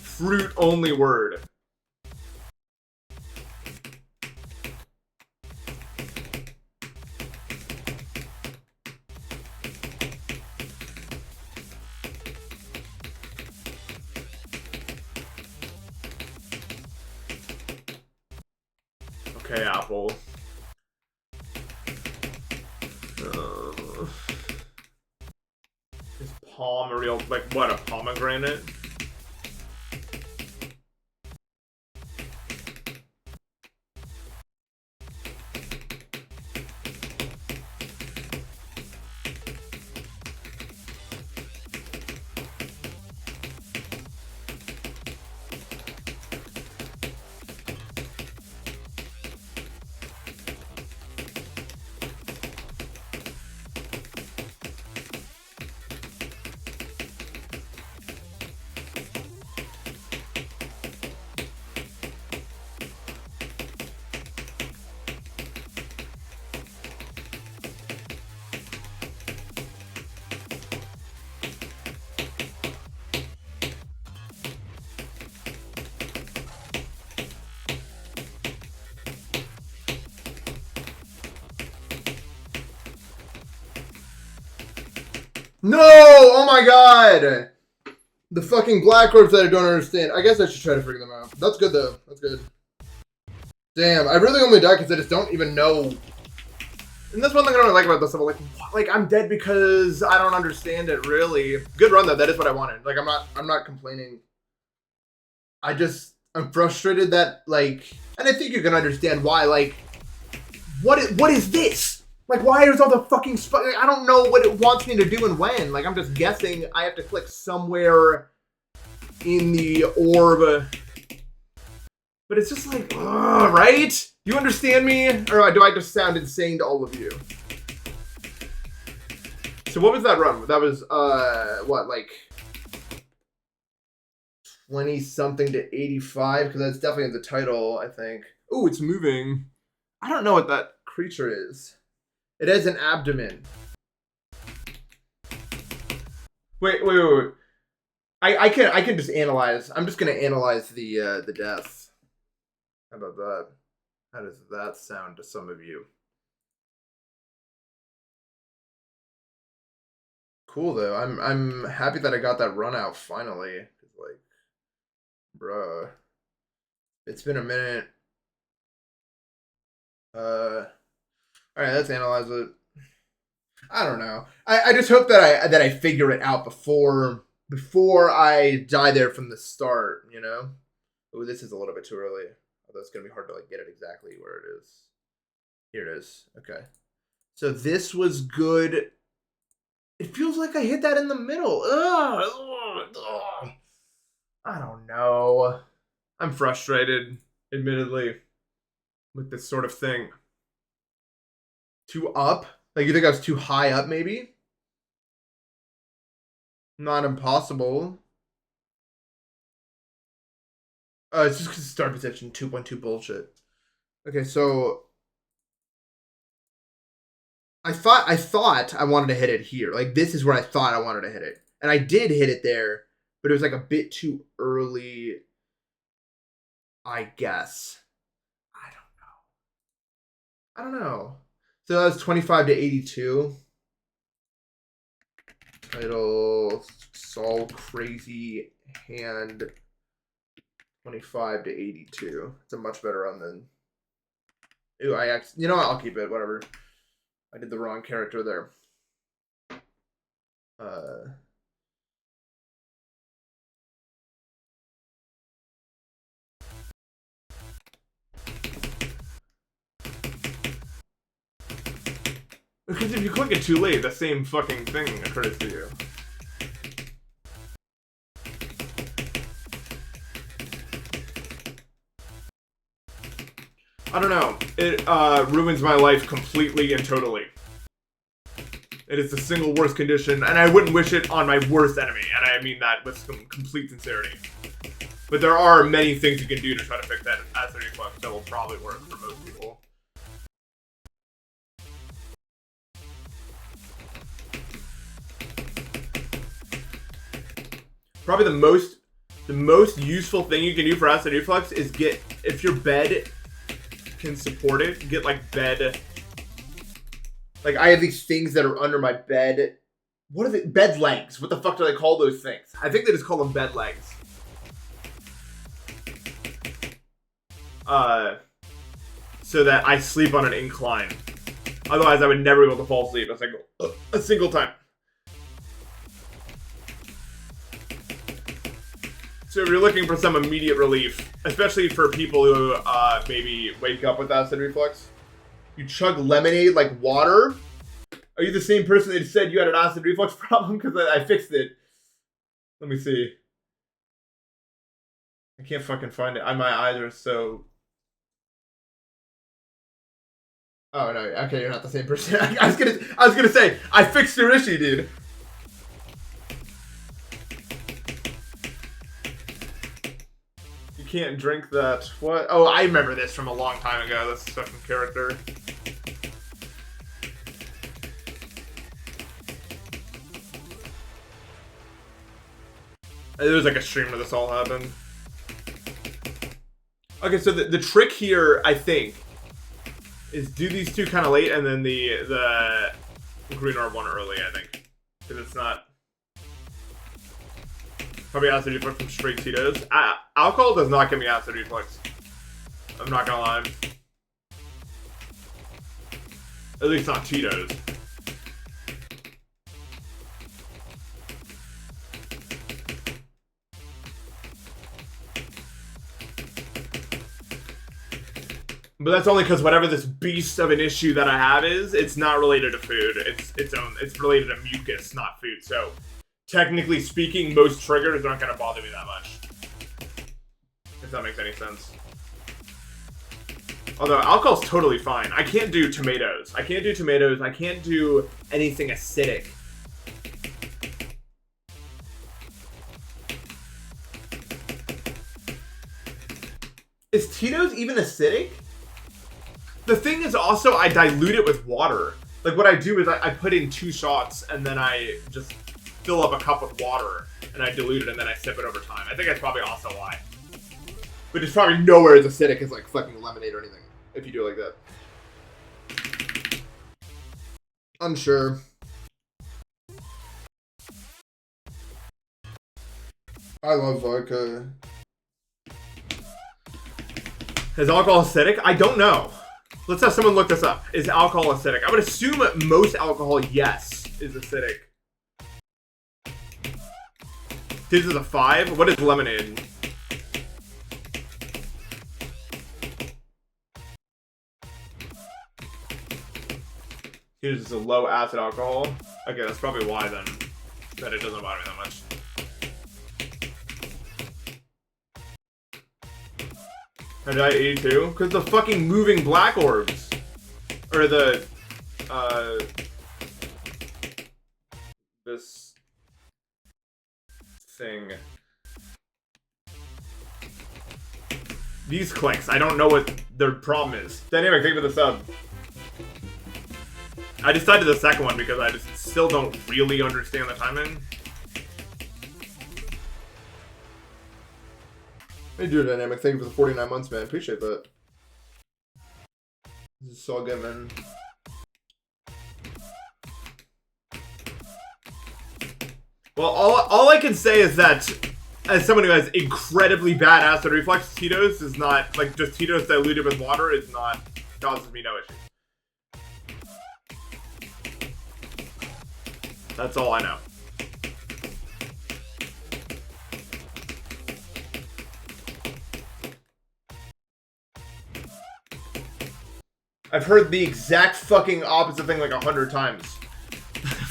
Fruit only word. Okay, Apple. Is palm a real, like, what, a pomegranate? No! Oh my god! The fucking black orbs that I don't understand. I guess I should try to figure them out. That's good though. That's good. Damn, I really only died because I just don't even know. And that's one thing I don't like about this level. Like I'm dead because I don't understand it really. Good run though. That is what I wanted. Like I'm not complaining. I'm frustrated that like, and I think you can understand why. Like, what is this? Like, why is all the fucking I don't know what it wants me to do and when. Like, I'm just guessing I have to click somewhere in the orb. But it's just like, ugh, right? You understand me? Or do I just sound insane to all of you? So what was that run? That was, what, like 20-something to 85? Because that's definitely in the title, I think. Oh, it's moving. I don't know what that creature is. It has an abdomen. Wait. I can just analyze. I'm just gonna analyze the deaths. How about that? How does that sound to some of you? Cool though. I'm happy that I got that run out finally. Like, bruh, it's been a minute. All right, let's analyze it. I don't know. I just hope that I figure it out before I die there from the start. You know. Oh, this is a little bit too early. Although it's gonna be hard to like get it exactly where it is. Here it is. Okay. So this was good. It feels like I hit that in the middle. Ugh. I don't know. I'm frustrated, admittedly, with this sort of thing. Too up? Like, you think I was too high up, maybe? Not impossible. It's just because start position 2.2 bullshit. Okay, so I thought I wanted to hit it here. Like, this is where I thought I wanted to hit it. And I did hit it there, but it was like a bit too early, I guess. I don't know. So that was 25 to 82. Title, Saul Crazyhand, 25 to 82. It's a much better run than... Ooh, you know what? I'll keep it. Whatever. I did the wrong character there. Because if you click it too late, the same fucking thing occurs to you. I don't know. It ruins my life completely and totally. It is the single worst condition, and I wouldn't wish it on my worst enemy, and I mean that with some complete sincerity. But there are many things you can do to try to fix that acid reflux that will probably work for most people. Probably the most useful thing you can do for acid reflux is if your bed can support it, get like bed. Like, I have these things that are under my bed. What are they? Bed legs. What the fuck do they call those things? I think they just call them bed legs. So that I sleep on an incline. Otherwise, I would never be able to fall asleep a single time. So if you're looking for some immediate relief, especially for people who maybe wake up with acid reflux, you chug lemonade like water. Are you the same person that said you had an acid reflux problem? Because I fixed it. Let me see. I can't fucking find it. My eyes are so... Oh no, okay, you're not the same person. I was gonna say, I fixed your issue, dude. You can't drink that. What? Oh, I remember this from a long time ago. This fucking character. There was like a stream where this all happened. Okay, so the trick here, I think, is do these two kind of late and then the green orb one early, I think. Because it's not... Probably acid reflux from straight Tito's. Alcohol does not give me acid reflux. I'm not gonna lie. At least not Tito's. But that's only because whatever this beast of an issue that I have is, it's not related to food. It's related to mucus, not food. So, technically speaking, most triggers aren't gonna bother me that much. If that makes any sense. Although alcohol's totally fine. I can't do tomatoes. I can't do anything acidic. Is Tito's even acidic? The thing is also, I dilute it with water. Like, what I do is I put in 2 shots and then I just fill up a cup with water and I dilute it and then I sip it over time. I think that's probably also why. But it's probably nowhere as acidic as like fucking lemonade or anything if you do it like that. Unsure. I love vodka. Is alcohol acidic? I don't know. Let's have someone look this up. Is alcohol acidic? I would assume most alcohol, yes, is acidic. This is a 5. What is lemonade? Here's just a low acid alcohol. Okay, that's probably why then that it doesn't bother me that much. How did I 82? Because the fucking moving black orbs. Or the, this thing. These clicks, I don't know what their problem is. Dynamic, thank you for the sub. I decided the second one because I just still don't really understand the timing. Hey, dude, Dynamic, thank you for the 49 months, man. Appreciate that. This is Saul Goodman. Well, all I can say is that as someone who has incredibly bad acid reflux, Tito's is not, like, just Tito's diluted with water is not, causes me no issues. That's all I know. I've heard the exact fucking opposite thing like 100 times.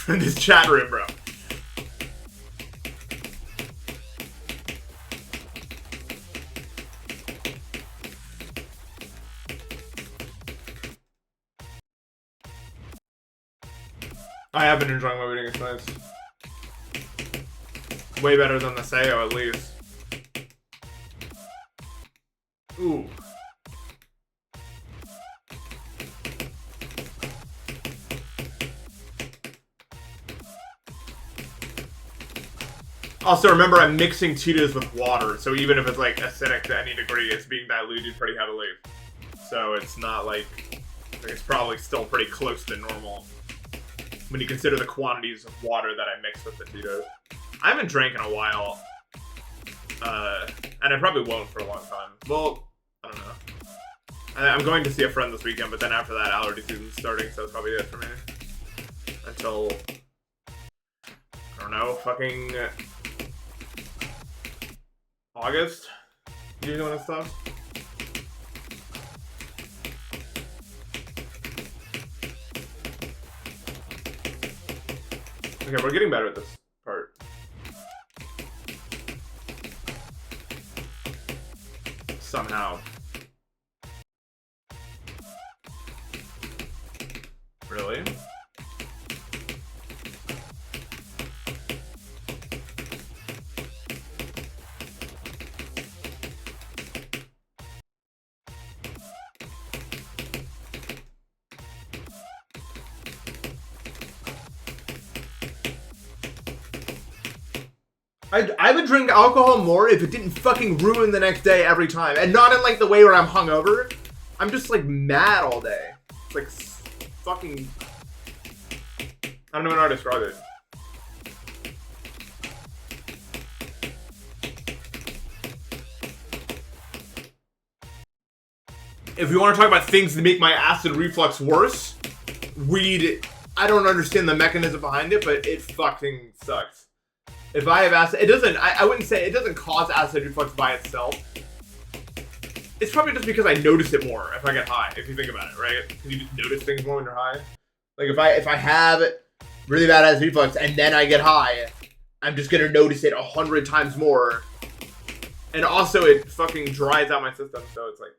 In this chat room, bro. I have been enjoying my reading, it's nice. Way better than the Sayo, at least. Ooh. Also, remember I'm mixing Tito's with water, so even if it's like acidic to any degree, it's being diluted pretty heavily. So it's not like it's probably still pretty close to normal when you consider the quantities of water that I mix with the Tito's. I haven't drank in a while, and I probably won't for a long time. Well, I don't know. I'm going to see a friend this weekend, but then after that, allergy season's starting, so that's probably it for me. Until, I don't know, fucking August? Usually when it stops. Okay, we're getting better at this part. Somehow. Really? I would drink alcohol more if it didn't fucking ruin the next day every time. And not in like the way where I'm hungover. I'm just like mad all day. It's like fucking... I don't know how to describe it. If we want to talk about things that make my acid reflux worse, weed, I don't understand the mechanism behind it, but it fucking sucks. If I have acid, it doesn't, I wouldn't say, it doesn't cause acid reflux by itself. It's probably just because I notice it more if I get high, if you think about it, right? Because you just notice things more when you're high. Like if I have really bad acid reflux and then I get high, I'm just gonna notice it 100 times more. And also it fucking dries out my system, so it's like,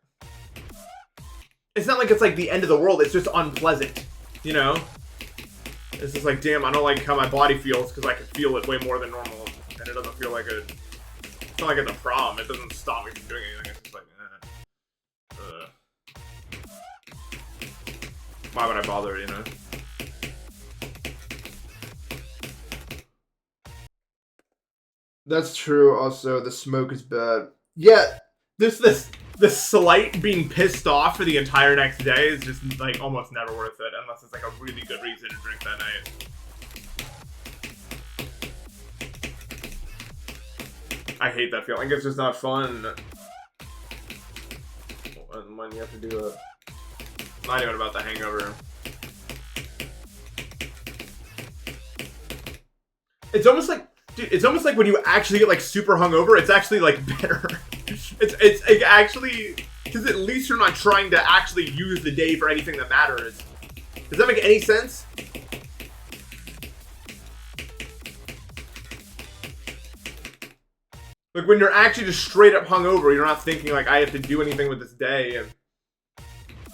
it's not like it's like the end of the world, it's just unpleasant, you know? It's just like, damn, I don't like how my body feels because I can feel it way more than normal. And it doesn't feel like a... It's not like it's a problem. It doesn't stop me from doing anything. It's just like, Why would I bother, you know? That's true. Also, the smoke is bad. Yeah. The slight being pissed off for the entire next day is just like almost never worth it unless it's like a really good reason to drink that night. I hate that feeling. It's just not fun. When you have to do it. Not even about the hangover. It's almost like, dude, it's almost like when you actually get like super hungover, it's actually like better. It's like, actually, because at least you're not trying to actually use the day for anything that matters. Does that make any sense? Like when you're actually just straight up hungover, you're not thinking like I have to do anything with this day. And,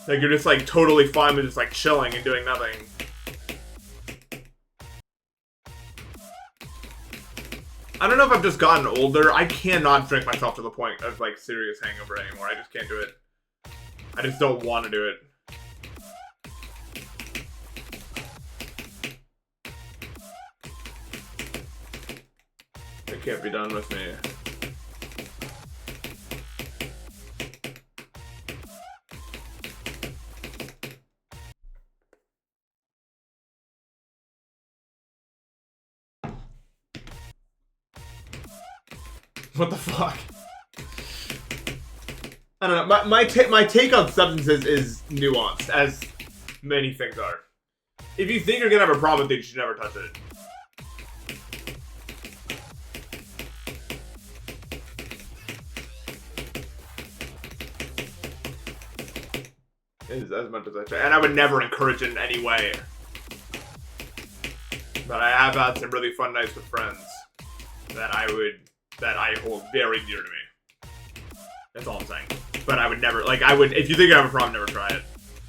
like you're just like totally fine with just like chilling and doing nothing. I don't know if I've just gotten older. I cannot drink myself to the point of like serious hangover anymore. I just can't do it. I just don't want to do it. It can't be done with me. What the fuck? I don't know. My take on substances is nuanced, as many things are. If you think you're gonna have a problem with it, you should never touch it. Is as much as I try, and I would never encourage it in any way. But I have had some really fun nights with friends that I hold very dear to me. That's all I'm saying. But I would never, like, if you think I have a problem, never try it.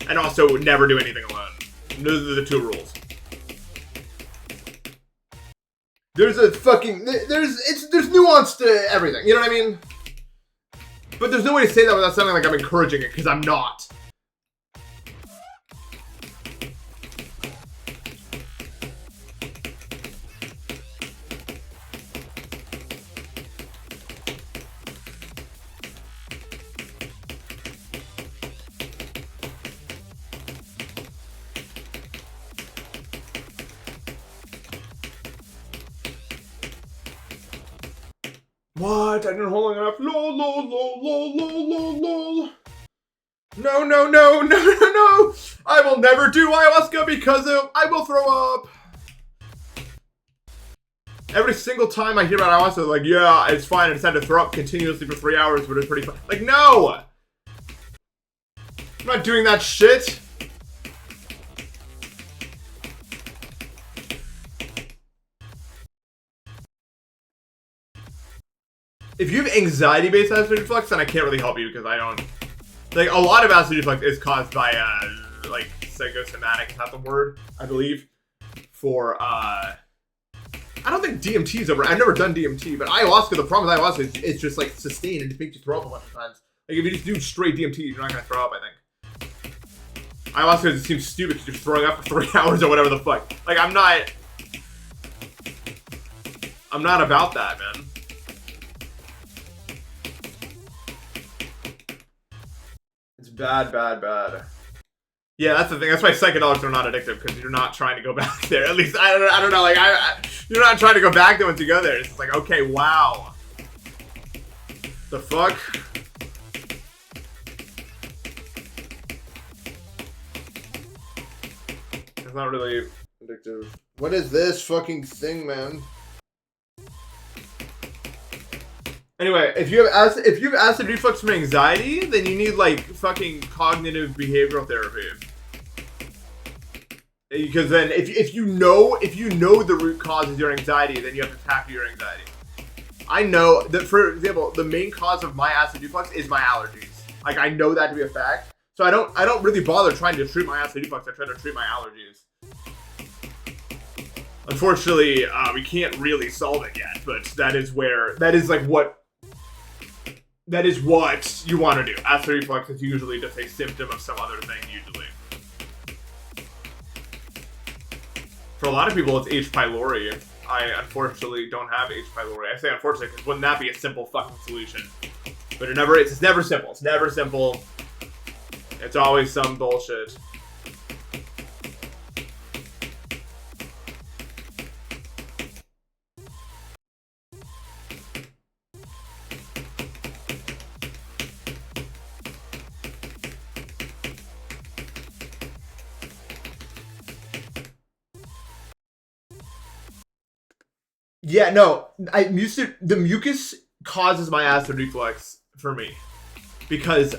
And also, would never do anything alone. Those are the two rules. There's nuance to everything, you know what I mean? But there's no way to say that without sounding like I'm encouraging it, because I'm not. What? I didn't hold long enough. Lol, lol, lol, lol, lol, lol, lol. No, no, no, no, no, no. I will never do ayahuasca because I will throw up. Every single time I hear about ayahuasca, like, yeah, it's fine. I just had to throw up continuously for 3 hours, but it's pretty fun. Like, no. I'm not doing that shit. If you have anxiety-based acid reflux, then I can't really help you because I don't... Like, a lot of acid reflux is caused by, like, psychosomatic, is that the word? I believe. For, I don't think DMT is over. I've never done DMT, but ayahuasca, the problem with ayahuasca is it's just, like, sustained and it makes you throw up a bunch of times. Like, if you just do straight DMT, you're not gonna throw up, I think. Ayahuasca just seems stupid because you're throwing up for 3 hours or whatever the fuck. Like, I'm not about that, man. It's bad, bad, bad. Yeah, that's the thing. That's why psychedelics are not addictive, because you're not trying to go back there. At least, I don't know, like, you're not trying to go back there once you go there. It's just like, okay, wow. The fuck? It's not really addictive. What is this fucking thing, man? Anyway, if you have acid reflux from anxiety, then you need like fucking cognitive behavioral therapy. Because then, if you know the root cause is your anxiety, then you have to tackle your anxiety. I know that, for example, the main cause of my acid reflux is my allergies. Like, I know that to be a fact. So I don't really bother trying to treat my acid reflux. I try to treat my allergies. Unfortunately, we can't really solve it yet. But that is what you want to do. Acid reflux is usually just a symptom of some other thing, usually. For a lot of people, it's H. pylori. I unfortunately don't have H. pylori. I say unfortunately because wouldn't that be a simple fucking solution? But it never is. It's never simple. It's never simple. It's always some bullshit. Yeah, no, I'm used to the mucus causes my acid reflux for me because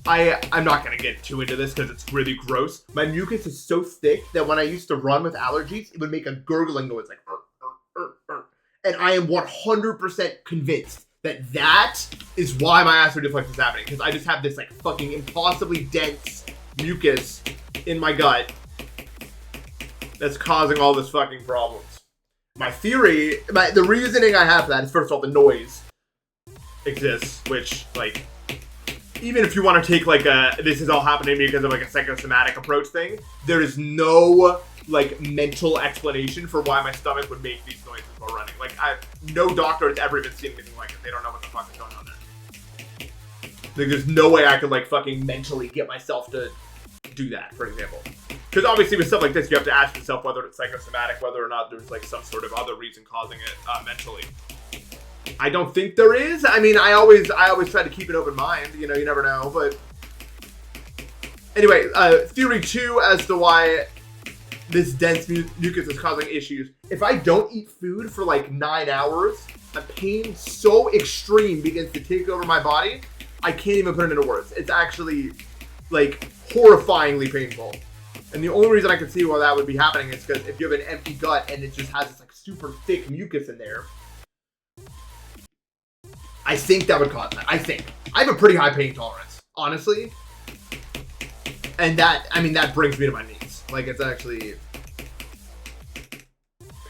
I'm not gonna get too into this because it's really gross. My mucus is so thick that when I used to run with allergies, it would make a gurgling noise like and I am 100% convinced that that is why my acid reflux is happening because I just have this like fucking impossibly dense mucus in my gut that's causing all this fucking problems. My theory, the reasoning I have for that is, first of all, the noise exists, which, like, even if you want to take, like, this is all happening to me because of, like, a psychosomatic approach thing, there is no, like, mental explanation for why my stomach would make these noises while running. Like, no doctor has ever even seen anything like it. They don't know what the fuck is going on there. Like, there's no way I could, like, fucking mentally get myself to do that, for example. Because obviously with stuff like this, you have to ask yourself whether it's psychosomatic, whether or not there's like some sort of other reason causing it mentally. I don't think there is. I mean, I always try to keep an open mind. You know, you never know. But anyway, theory 2 as to why this dense mucus is causing issues. If I don't eat food for like 9 hours, a pain so extreme begins to take over my body, I can't even put it into words. It's actually like horrifyingly painful. And the only reason I can see why that would be happening is because if you have an empty gut and it just has this like super thick mucus in there, I think that would cause that. I think. I have a pretty high pain tolerance, honestly. And that, I mean, that brings me to my knees. Like, it's actually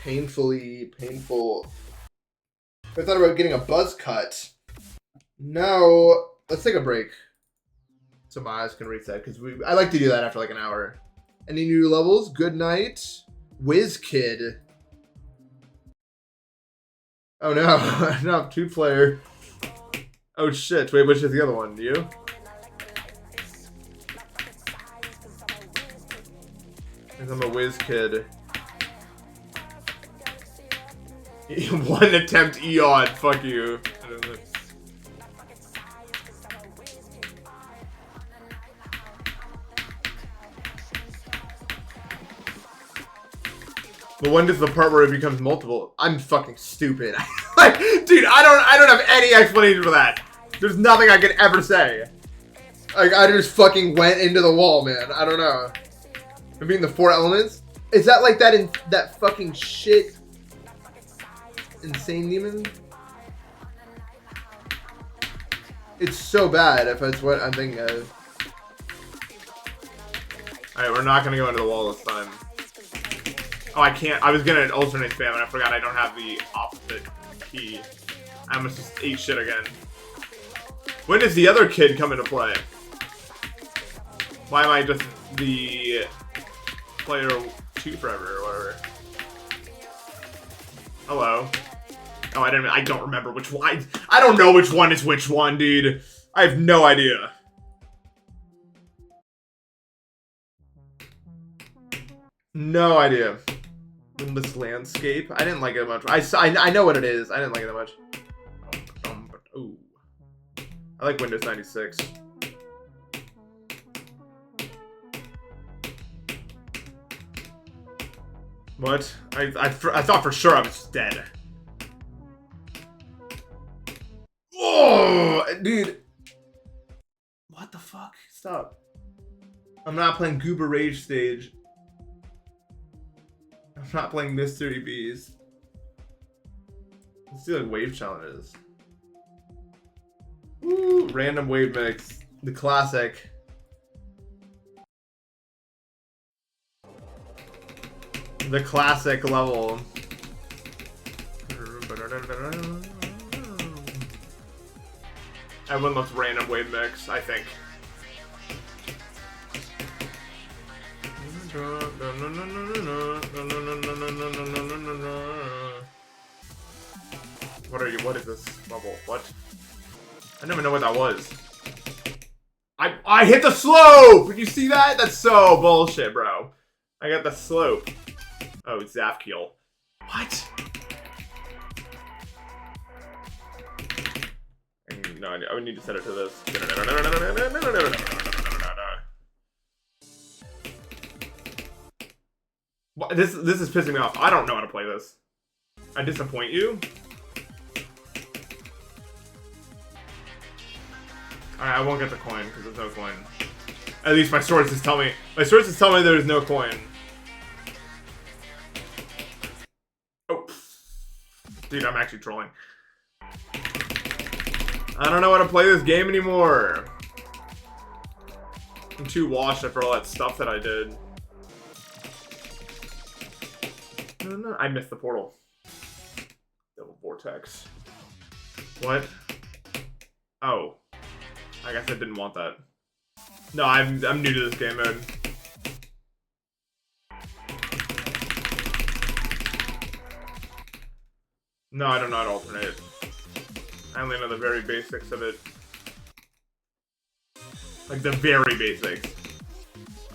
painfully painful. I thought about getting a buzz cut. No, let's take a break so my eyes can reset, because I like to do that after like an hour. Any new levels? Good night. Whiz Kid. Oh no, no, 2-player. Oh shit, wait, which is the other one? You? I'm a Whiz Kid. One attempt Eon, fuck you. But when does the part where it becomes multiple? I'm fucking stupid. Like, dude, I don't have any explanation for that. There's nothing I could ever say. Like, I just fucking went into the wall, man. I don't know. I mean, the 4 elements? Is that like that in that fucking shit? Insane Demon? It's so bad if that's what I'm thinking of. Alright, we're not gonna go into the wall this time. Oh, I can't. I was gonna alternate spam and I forgot I don't have the opposite key. I almost just ate shit again. When does the other kid come into play? Why am I just the player 2 forever or whatever? Hello. Oh, I don't remember which one. I don't know which one is which one, dude. I have no idea. No idea. This landscape. I didn't like it much. I know what it is. I didn't like it that much. Ooh. I like Windows 96. What? I thought for sure I was dead. Oh, dude. What the fuck? Stop. I'm not playing Goober Rage stage. I'm not playing Mystery Bees. Let's do like wave challenges. Woo! Random wave mix. The classic. The classic level. Everyone loves random wave mix, I think. What are you? What is this level? What? I never know what that was. I hit the slope! Did you see that? That's so bullshit, bro. I got the slope. Oh, Zafkiel. What? No, I would need to set it to this. What? This is pissing me off. I don't know how to play this. I disappoint you? Alright, I won't get the coin because there's no coin. At least my sources tell me. My sources tell me there's no coin. Oh. Dude, I'm actually trolling. I don't know how to play this game anymore. I'm too washed after all that stuff that I did. No, I missed the portal. Double vortex. What? Oh. I guess I didn't want that. No, I'm new to this game mode. No, I don't know how to alternate. I only know the very basics of it. Like the very basics.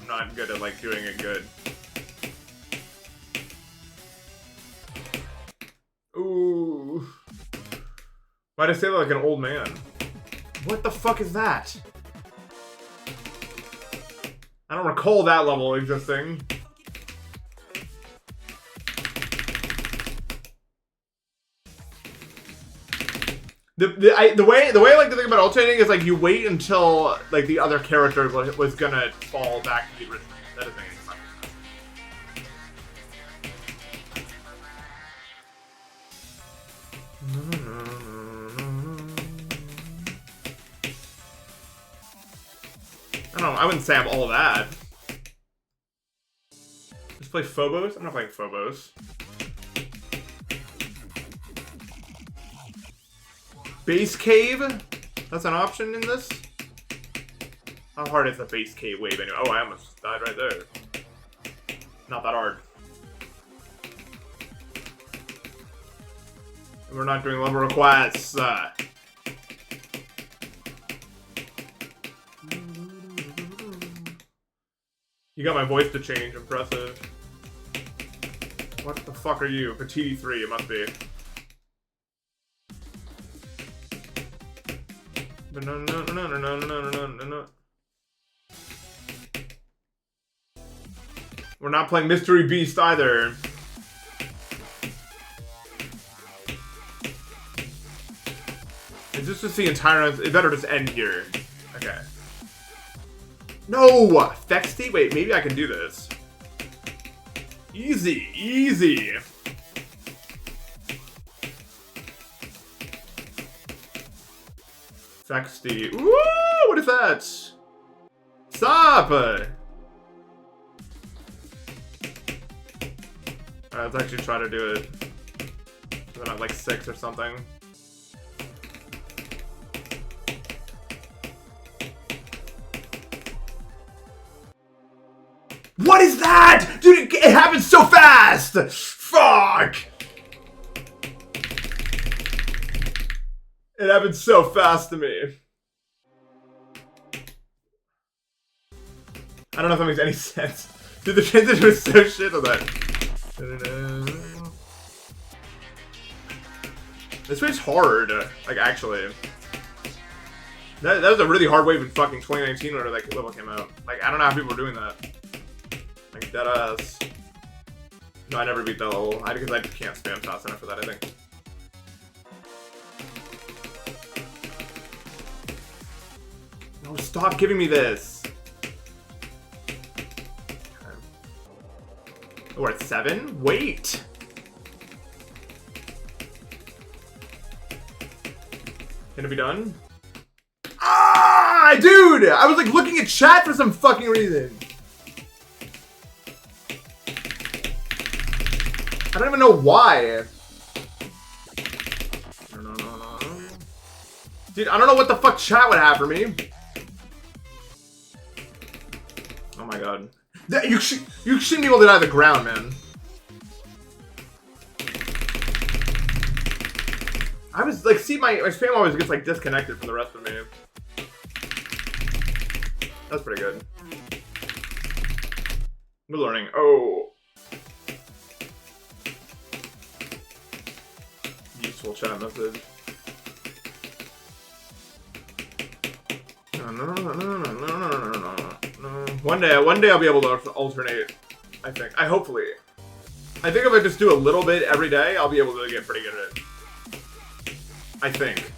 I'm not good at like doing it good. Ooh. Why'd I say that like an old man? What the fuck is that? I don't recall that level existing. The way I like to think about alternating is like you wait until like the other character was gonna fall back to the original. That doesn't make any sense. I don't know, I wouldn't say I'm all that. Let's play Phobos? I'm not playing Phobos. Base cave? That's an option in this? How hard is the base cave wave anyway? Oh, I almost died right there. Not that hard. We're not doing level requests. You got my voice to change. Impressive. What the fuck are you? Petite 3, it must be. No. We're not playing Mystery Beast either. Is this just the entire... It better just end here. Okay. No! Fexty? Wait, maybe I can do this. Easy, easy. Fexty. Woo! What is that? Stop! Alright, let's actually try to do it. Then I'm like 6 or something. What is that? Dude, it happens so fast! Fuck! It happened so fast to me. I don't know if that makes any sense. Dude, the transition was so shit on that. This wave's hard. Like, actually. That was a really hard wave in fucking 2019 when that level came out. Like, I don't know how people were doing that. Like, deadass. No, I never beat that level. Because I can't spam fast enough for that, I think. No, stop giving me this. Okay. Oh, we're at 7? Wait! Can it be done? Ah, dude! I was like looking at chat for some fucking reason. I don't even know why. No. Dude, I don't know what the fuck chat would have for me. Oh my god. You shouldn't be able to die on the ground, man. I was like, see, my spam always gets like disconnected from the rest of me. That's pretty good. We're learning. Oh. Useful chat message. No. One day I'll be able to alternate. I think. Hopefully. I think if I just do a little bit every day, I'll be able to get pretty good at it. I think.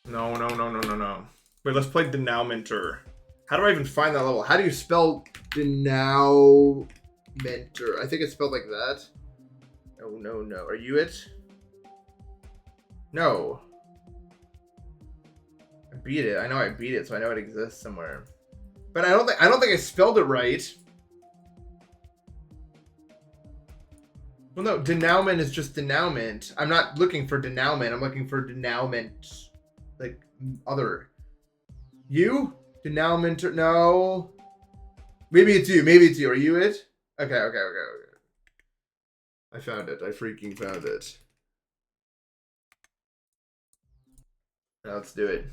No. Wait, let's play Denowmenter. How do I even find that level? How do you spell Denowmenter? I think it's spelled like that. No. Are you it? No. I beat it. I know I beat it, so I know it exists somewhere. But I don't think I spelled it right. Well, no, denouement is just denouement. I'm not looking for denouement. I'm looking for denouement, like other. You denouement? No. Maybe it's you. Are you it? Okay. I found it. I freaking found it. Now let's do it.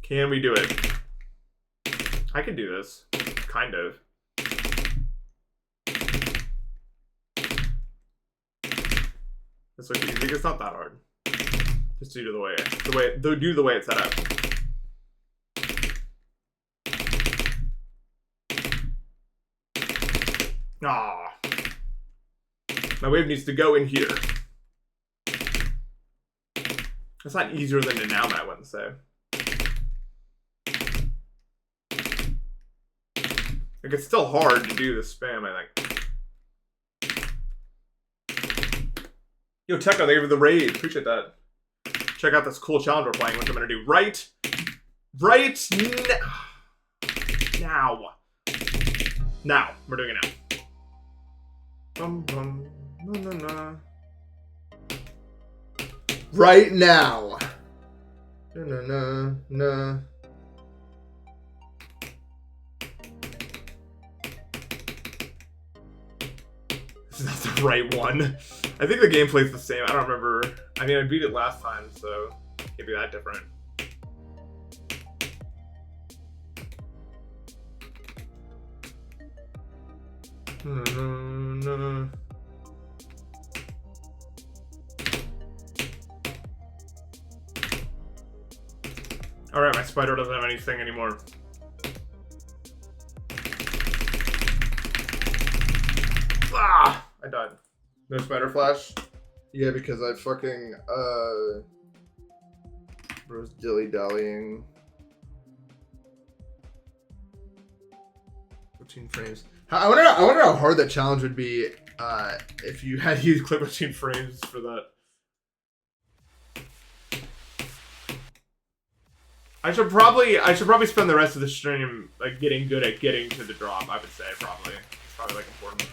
Can we do it? I can do this. Kind of. It's like easy. It's not that hard. Just do the way it's set up. Ah. My wave needs to go in here. It's not easier than Denouement, I wouldn't say. Like, it's still hard to do the spam, I think. Yo, Tekka, thank you for the raid. Appreciate that. Check out this cool challenge we're playing, which I'm gonna do right now. Now. We're doing it now. No. Right now. No. This is not the right one. I think the gameplay's the same. I don't remember. I mean, I beat it last time, so it can't be that different. No. Alright, my spider doesn't have anything anymore. Ah! I died. No spider flash? Yeah, because I fucking, was dilly-dallying. 14 frames. I wonder how hard that challenge would be, if you had to use clip 14 frames for that. I should probably spend the rest of the stream, like, getting good at getting to the drop, I would say, probably. It's probably, like, important.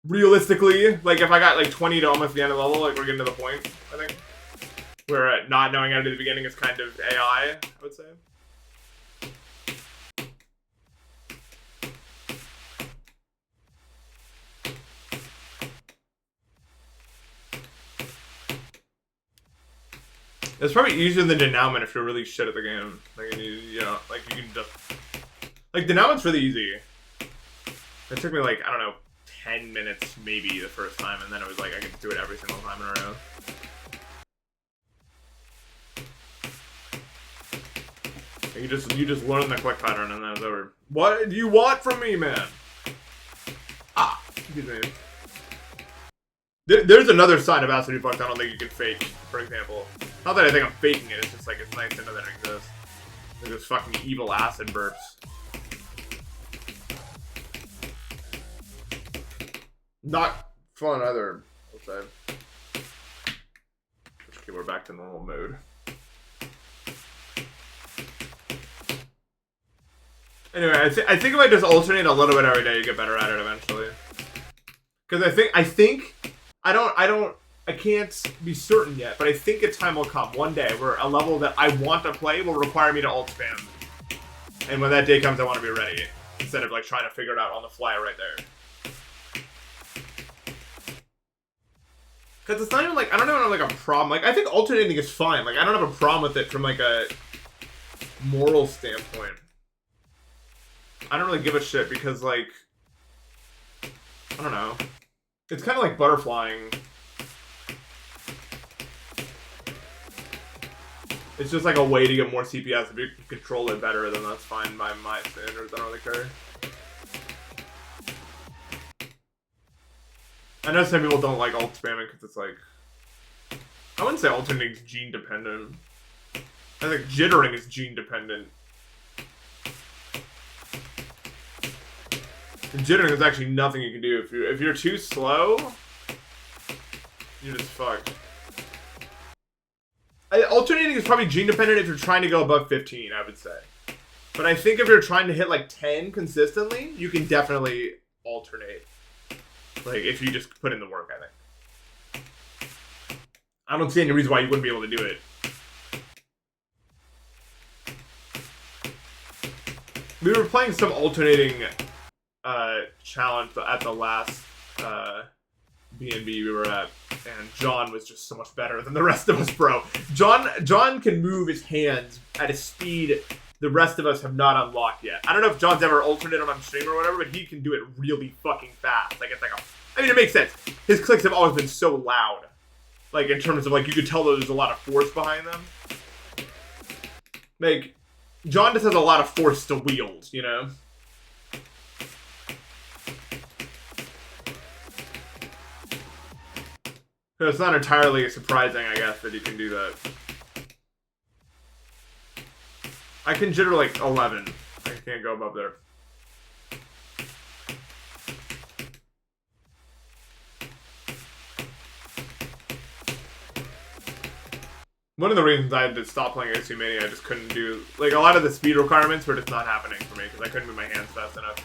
Realistically, like, if I got, like, 20 to almost the end of the level, like, we're getting to the point, I think. Where not knowing how to do the beginning is kind of AI, I would say. It's probably easier than Denouement if you're really shit at the game. Like, you know, like, you can just... Like, Denoument's really easy. It took me, like, I don't know, 10 minutes maybe the first time, and then it was like I could do it every single time in a row. You just learn the click pattern and then it's over. What do you want from me, man? Ah, excuse me. There's another sign of acid reflux I don't think you can fake, for example. Not that I think I'm faking it, it's just like it's nice to know that it exists. Like those fucking evil acid burps. Not fun either, I'll say. Okay, we're back to normal mode. Anyway, I think if I just alternate a little bit every day, you get better at it eventually. Because I I can't be certain yet, but I think a time will come one day where a level that I want to play will require me to alt spam. And when that day comes, I want to be ready instead of like trying to figure it out on the fly right there. Because it's not even like, I don't even have like a problem. Like, I think alternating is fine. Like, I don't have a problem with it from like a moral standpoint. I don't really give a shit because like, I don't know. It's kind of like butterflying. It's just like a way to get more CPS. If you can control it better, then that's fine by my standards. I don't really care. I know some people don't like alt spamming because it's like... I wouldn't say alternating is gene dependent. I think jittering is gene dependent. And jittering is actually nothing you can do. If you're too slow, you're just fucked. Alternating is probably gene dependent if you're trying to go above 15, I would say. But I think if you're trying to hit like 10 consistently, you can definitely alternate. Like, if you just put in the work, I think. I don't see any reason why you wouldn't be able to do it. We were playing some alternating challenge at the last B&B we were at, and John was just so much better than the rest of us, bro. John can move his hands at a speed the rest of us have not unlocked yet. I don't know if John's ever alternated on stream or whatever, but he can do it really fucking fast. Like, it's like a... I mean, it makes sense. His clicks have always been so loud. Like, in terms of, like, you could tell that there's a lot of force behind them. Like, John just has a lot of force to wield, you know? So it's not entirely surprising, I guess, that he can do that. I can jitter like 11. I can't go above there. One of the reasons I had to stop playing AC Mania, I just couldn't do... Like, a lot of the speed requirements were just not happening for me, because I couldn't move my hands fast enough.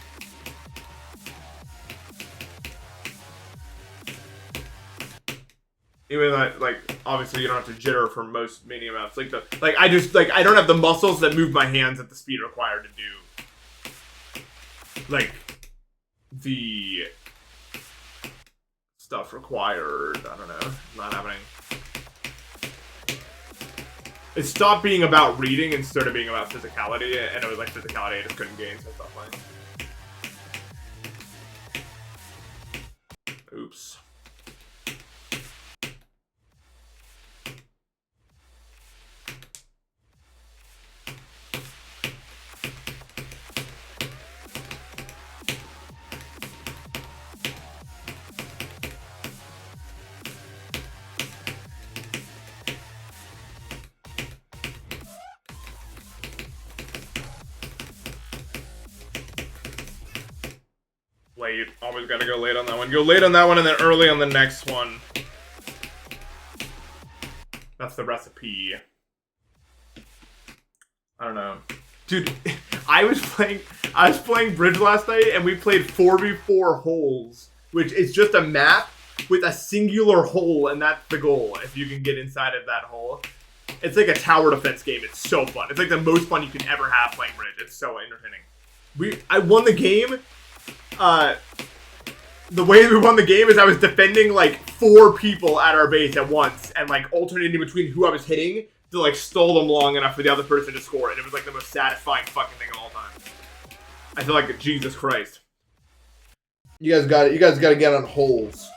Even like, obviously you don't have to jitter for most Mania maps. Like, I don't have the muscles that move my hands at the speed required to do. Like, the stuff required, I don't know, not happening. It stopped being about reading and started being about physicality, and it was like physicality I just couldn't gain, so I stopped playing. Oops. Late. Always gotta go late on that one. Go late on that one and then early on the next one. That's the recipe. I don't know. Dude, I was playing Bridge last night and we played 4v4 holes, which is just a map with a singular hole, and that's the goal. If you can get inside of that hole. It's like a tower defense game. It's so fun. It's like the most fun you can ever have playing Bridge. It's so entertaining. I won the game. The way we won the game is I was defending like 4 people at our base at once and like alternating between who I was hitting to like stall them long enough for the other person to score it. It was like the most satisfying fucking thing of all time. I feel like Jesus Christ. You guys got it. You guys got to get on holes.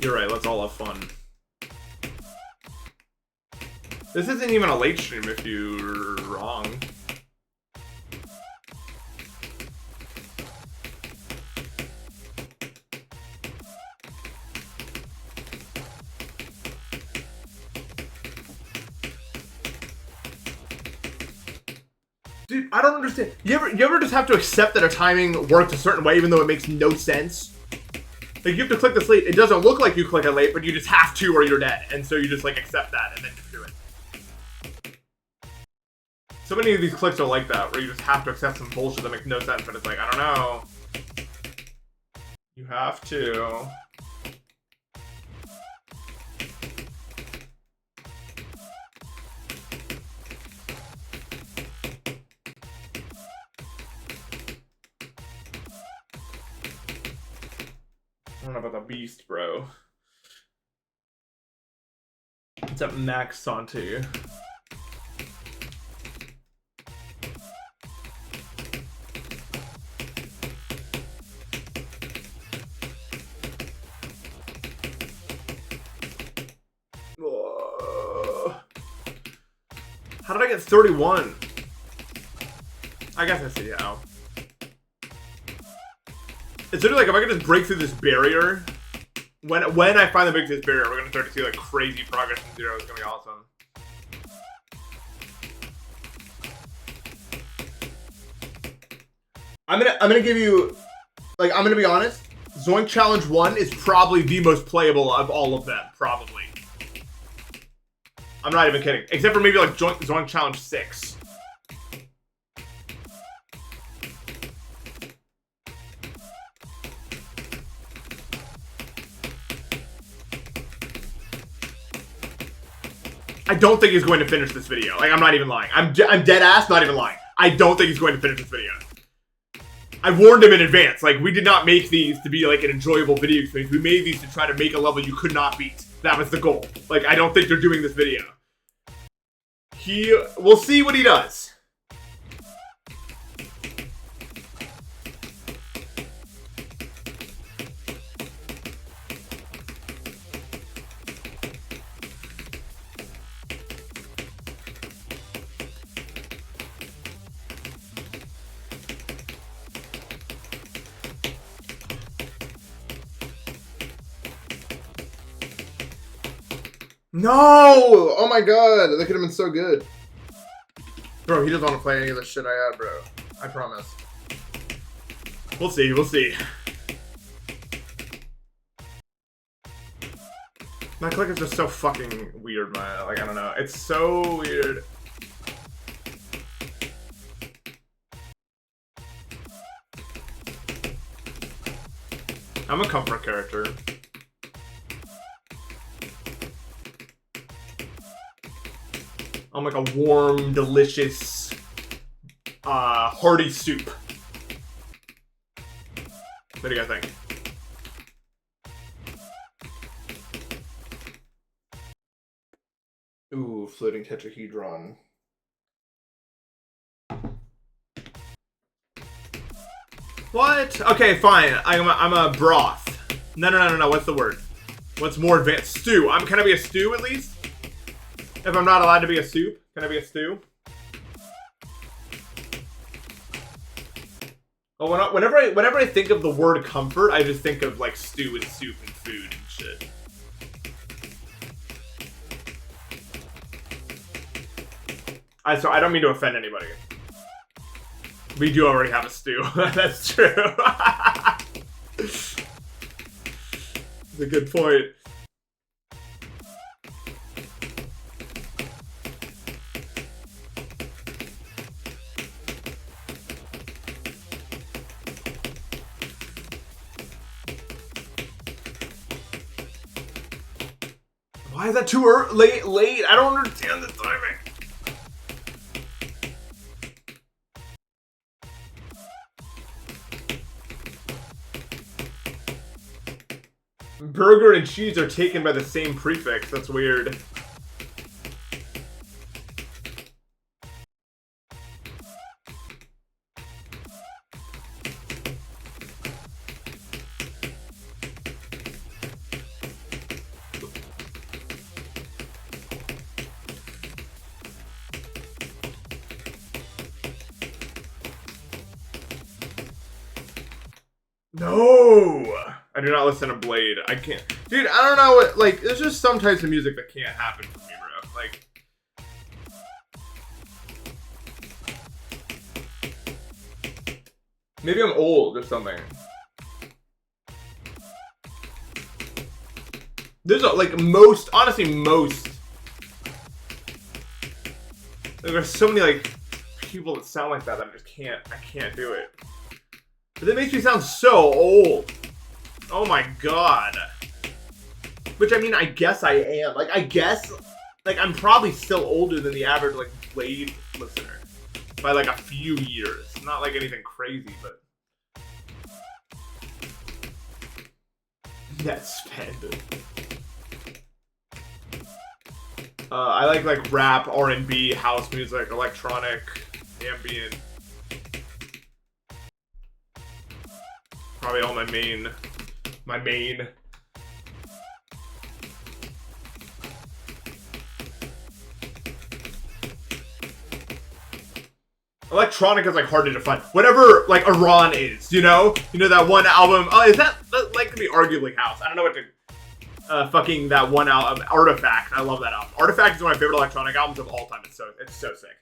You're right. Let's all have fun. This isn't even a late stream if you're wrong. Dude, I don't understand. You ever just have to accept that a timing works a certain way even though it makes no sense? Like, you have to click this late. It doesn't look like you click it late, but you just have to or you're dead. And so you just, like, accept that and then just do it. So many of these clicks are like that, where you just have to accept some bullshit that makes no sense, but it's like, I don't know. You have to. I don't know about the beast, bro. What's up, Max Santi? How did I get 31? I guess I see how. It's literally like if I could just break through this barrier. When I finally break through this barrier, we're gonna start to see like crazy progress from 0. It's gonna be awesome. I'm gonna give you, like, I'm gonna be honest. Zoink Challenge 1 is probably the most playable of all of them, probably. I'm not even kidding. Except for maybe like Zoink Challenge 6. I don't think he's going to finish this video. Like, I'm not even lying. I'm dead ass, not even lying. I don't think he's going to finish this video. I warned him in advance. Like, we did not make these to be like an enjoyable video experience. We made these to try to make a level you could not beat. That was the goal. Like, I don't think they're doing this video. We'll see what he does. No! Oh my god, that could have been so good. Bro, he doesn't want to play any of the shit I had, bro. I promise. We'll see, we'll see. My click is just so fucking weird, man. Like, I don't know. It's so weird. I'm a comfort character. I'm like a warm, delicious, hearty soup. What do you guys think? Ooh, floating tetrahedron. What? Okay, fine. I'm a broth. No. What's the word? What's more advanced? Stew. Can I be a stew at least? If I'm not allowed to be a soup, can I be a stew? Oh, whenever I think of the word comfort, I just think of like stew and soup and food and shit. So I don't mean to offend anybody. We do already have a stew. That's true. It's a good point. Why is that too early? Late? I don't understand the timing. Burger and cheese are taken by the same prefix. That's weird. No! I do not listen to Blade. I can't. Dude, I don't know what, like, there's just some types of music that can't happen for me, bro. Like. Maybe I'm old or something. There's honestly, most. There's so many, like, people that sound like that I can't do it. But that makes me sound so old. Oh my god. Which, I mean, I guess I am. Like, I guess, like, I'm probably still older than the average, like, Blade listener. By, like, a few years. Not, like, anything crazy, but... Net spend. I like, rap, R&B, house music, electronic, ambient. Probably all my main... Electronic is like hard to define. Whatever like Iran is, you know that one album. Oh, is that like to be arguably house? I don't know what to. Fucking that one album, Artifact. I love that album. Artifact is one of my favorite electronic albums of all time. It's so sick.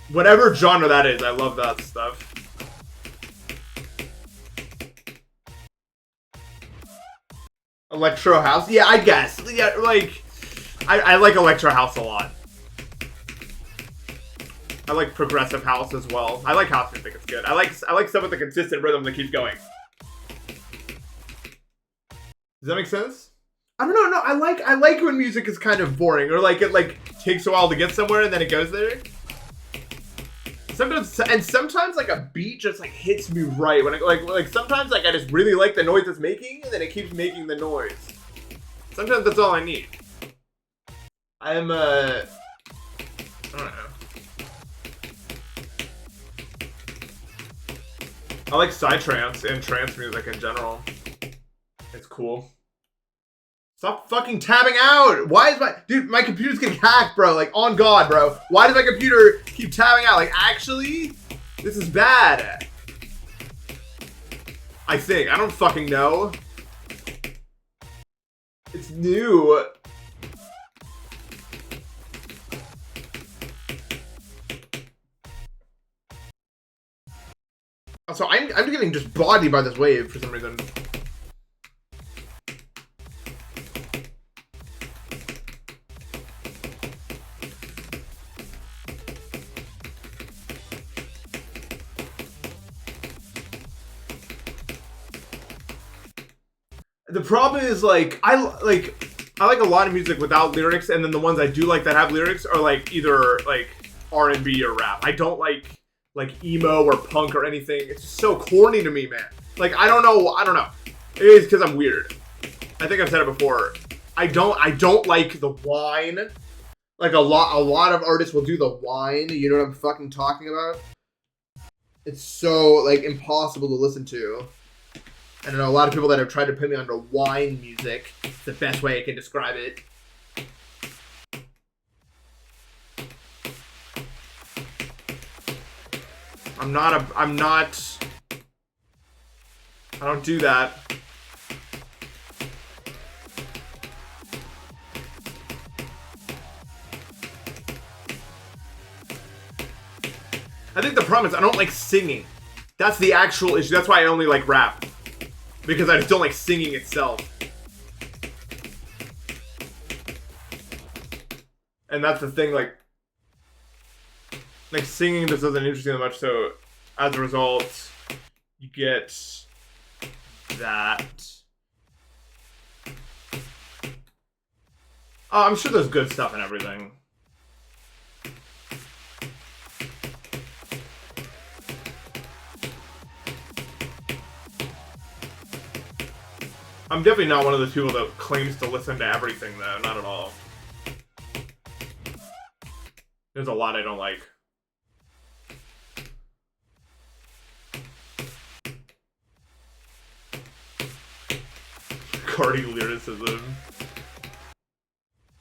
Whatever genre that is, I love that stuff. Electro house? Yeah, I guess. Yeah, like I like electro house a lot. I like progressive house as well. I like house music, it's good. I like stuff with a consistent rhythm that keeps going. Does that make sense? I don't know, no, I like when music is kind of boring, or like it like takes a while to get somewhere and then it goes there. Sometimes like a beat just like hits me right when it like sometimes like I just really like the noise it's making and then it keeps making the noise. Sometimes that's all I need. I don't know. I like psytrance and trance music in general. It's cool. Stop fucking tabbing out! Why is my computer's getting hacked, bro? Like, on God, bro. Why does my computer keep tabbing out? Like, actually? This is bad. I think. I don't fucking know. It's new. So I'm getting just bodied by this wave for some reason. The problem is like I like a lot of music without lyrics, and then the ones I do like that have lyrics are like either like R&B or rap. I don't like emo or punk or anything. It's just so corny to me, man. Like I don't know. It is because I'm weird. I think I've said it before. I don't like the whine. Like a lot of artists will do the whine. You know what I'm fucking talking about? It's so like impossible to listen to. I don't know, a lot of people that have tried to put me onto whine music. It's the best way I can describe it. I don't do that. I think the problem is I don't like singing. That's the actual issue. That's why I only like rap. Because I just don't like singing itself. And that's the thing, like singing just doesn't interest me that much, so as a result, you get that. Oh, I'm sure there's good stuff in everything. I'm definitely not one of those people that claims to listen to everything, though. Not at all. There's a lot I don't like. Cardi lyricism.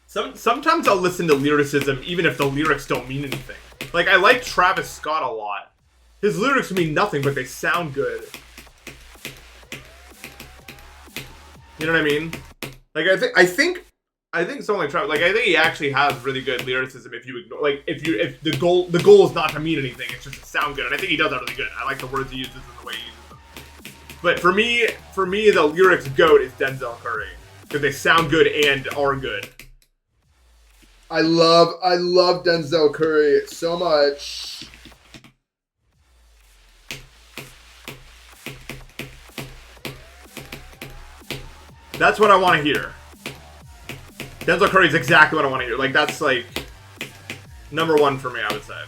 Sometimes I'll listen to lyricism even if the lyrics don't mean anything. Like, I like Travis Scott a lot. His lyrics mean nothing, but they sound good. You know what I mean? Like I think someone like Travis, like I think he actually has really good lyricism if you ignore, like if the goal is not to mean anything, it's just to sound good, and I think he does that really good. I like the words he uses and the way he uses them. But for me the lyrics goat is Denzel Curry because they sound good and are good. I love Denzel Curry so much. That's what I want to hear. Denzel Curry is exactly what I want to hear. Like, that's like number one for me, I would say.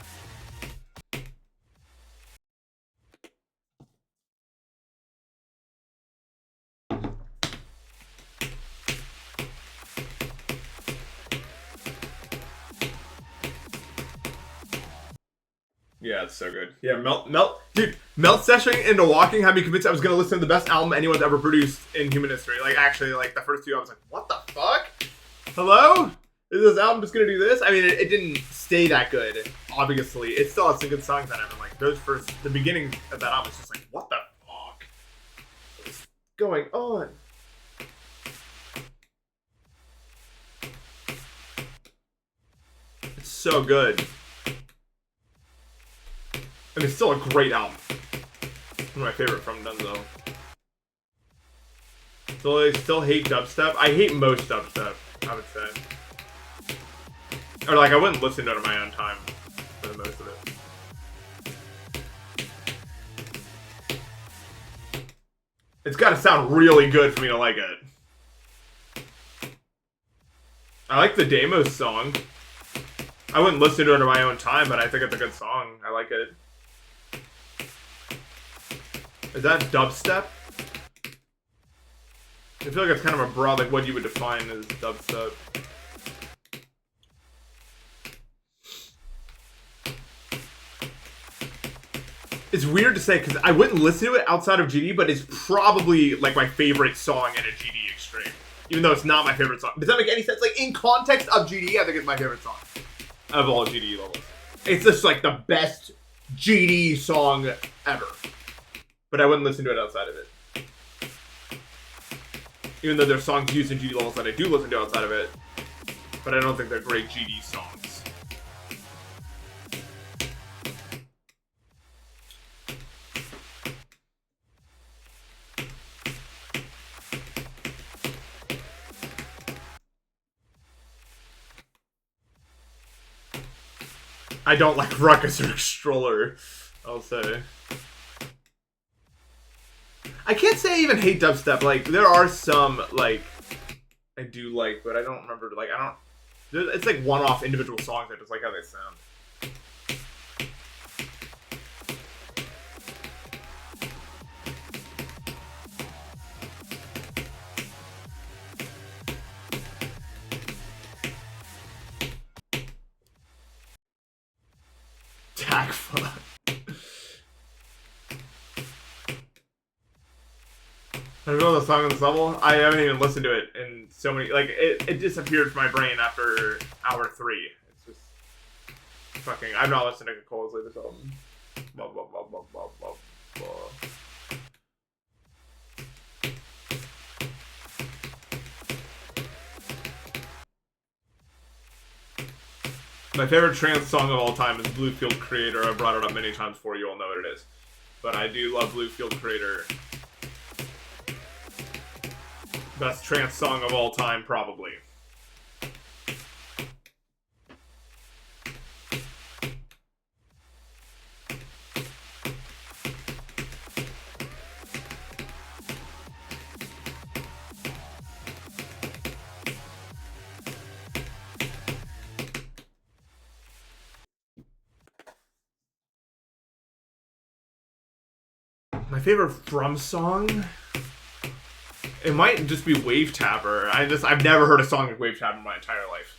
Yeah, it's so good. Yeah, Melt Session into Walking had me convinced I was going to listen to the best album anyone's ever produced in human history. Like, actually, like, the first two, I was like, what the fuck? Hello? Is this album just going to do this? I mean, it didn't stay that good, obviously. It still has some good songs on it. And, like, the beginning of that album is just like, what the fuck? What's going on? It's so good. And it's still a great album. One of my favorite from Denzel. So I still hate dubstep. I hate most dubstep, I would say. Or like, I wouldn't listen to it on my own time for the most of it. It's gotta sound really good for me to like it. I like the Demos song. I wouldn't listen to it on my own time, but I think it's a good song. I like it. Is that dubstep? I feel like it's kind of a broad, like what you would define as dubstep. It's weird to say because I wouldn't listen to it outside of GD, but it's probably like my favorite song in a GD Extreme. Even though it's not my favorite song. Does that make any sense? Like in context of GD, I think it's my favorite song of all GD levels. It's just like the best GD song ever. But I wouldn't listen to it outside of it. Even though there's songs used in GD levels that I do listen to outside of it. But I don't think they're great GD songs. I don't like Ruckus or Stroller, I'll say. I can't say I even hate dubstep. Like, there are some, like, I do like, but I don't remember, like, it's like one-off individual songs. I just like how they sound. Tagfa. I know the song on this level. I haven't even listened to it in so many. Like it disappeared from my brain after hour 3. It's just fucking. I'm not listening to Cole's latest album. Blah, blah, blah, blah, blah, blah, blah. My favorite trance song of all time is Bluefield Creator. I brought it up many times before. You all know what it is, but I do love Bluefield Creator. Best trance song of all time, probably. My favorite From song? It might just be Wave Tapper. I've never heard a song like Wave Tapper in my entire life.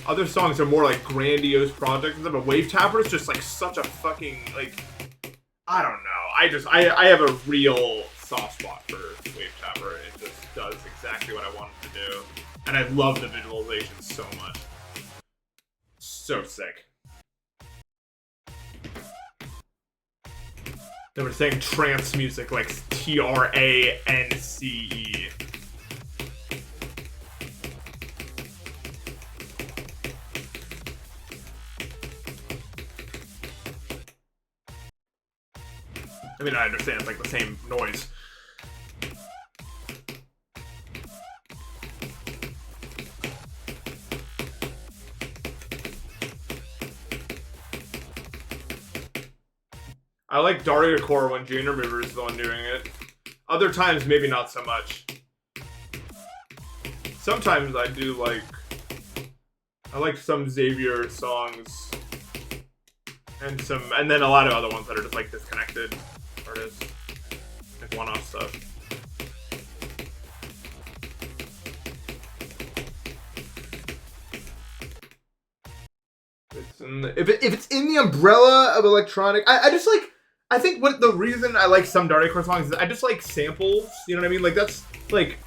Other songs are more like grandiose projects and stuff, but Wave Tapper is just like such a fucking, like, I don't know. I have a real soft spot for Wave Tapper. It just does exactly what I want it to do. And I love the visualization so much. So sick. They were saying trance music, like TRANCE. I mean, I understand it's like the same noise. I like Daria Core when Jane Remover is the one doing it. Other times, maybe not so much. Sometimes I do like... I like some Xavier songs. And then a lot of other ones that are just like disconnected artists. Like one-off stuff. If it's in the umbrella of electronic, I just like, I think what the reason I like some Darkcore songs is I just like samples, you know what I mean? Like that's like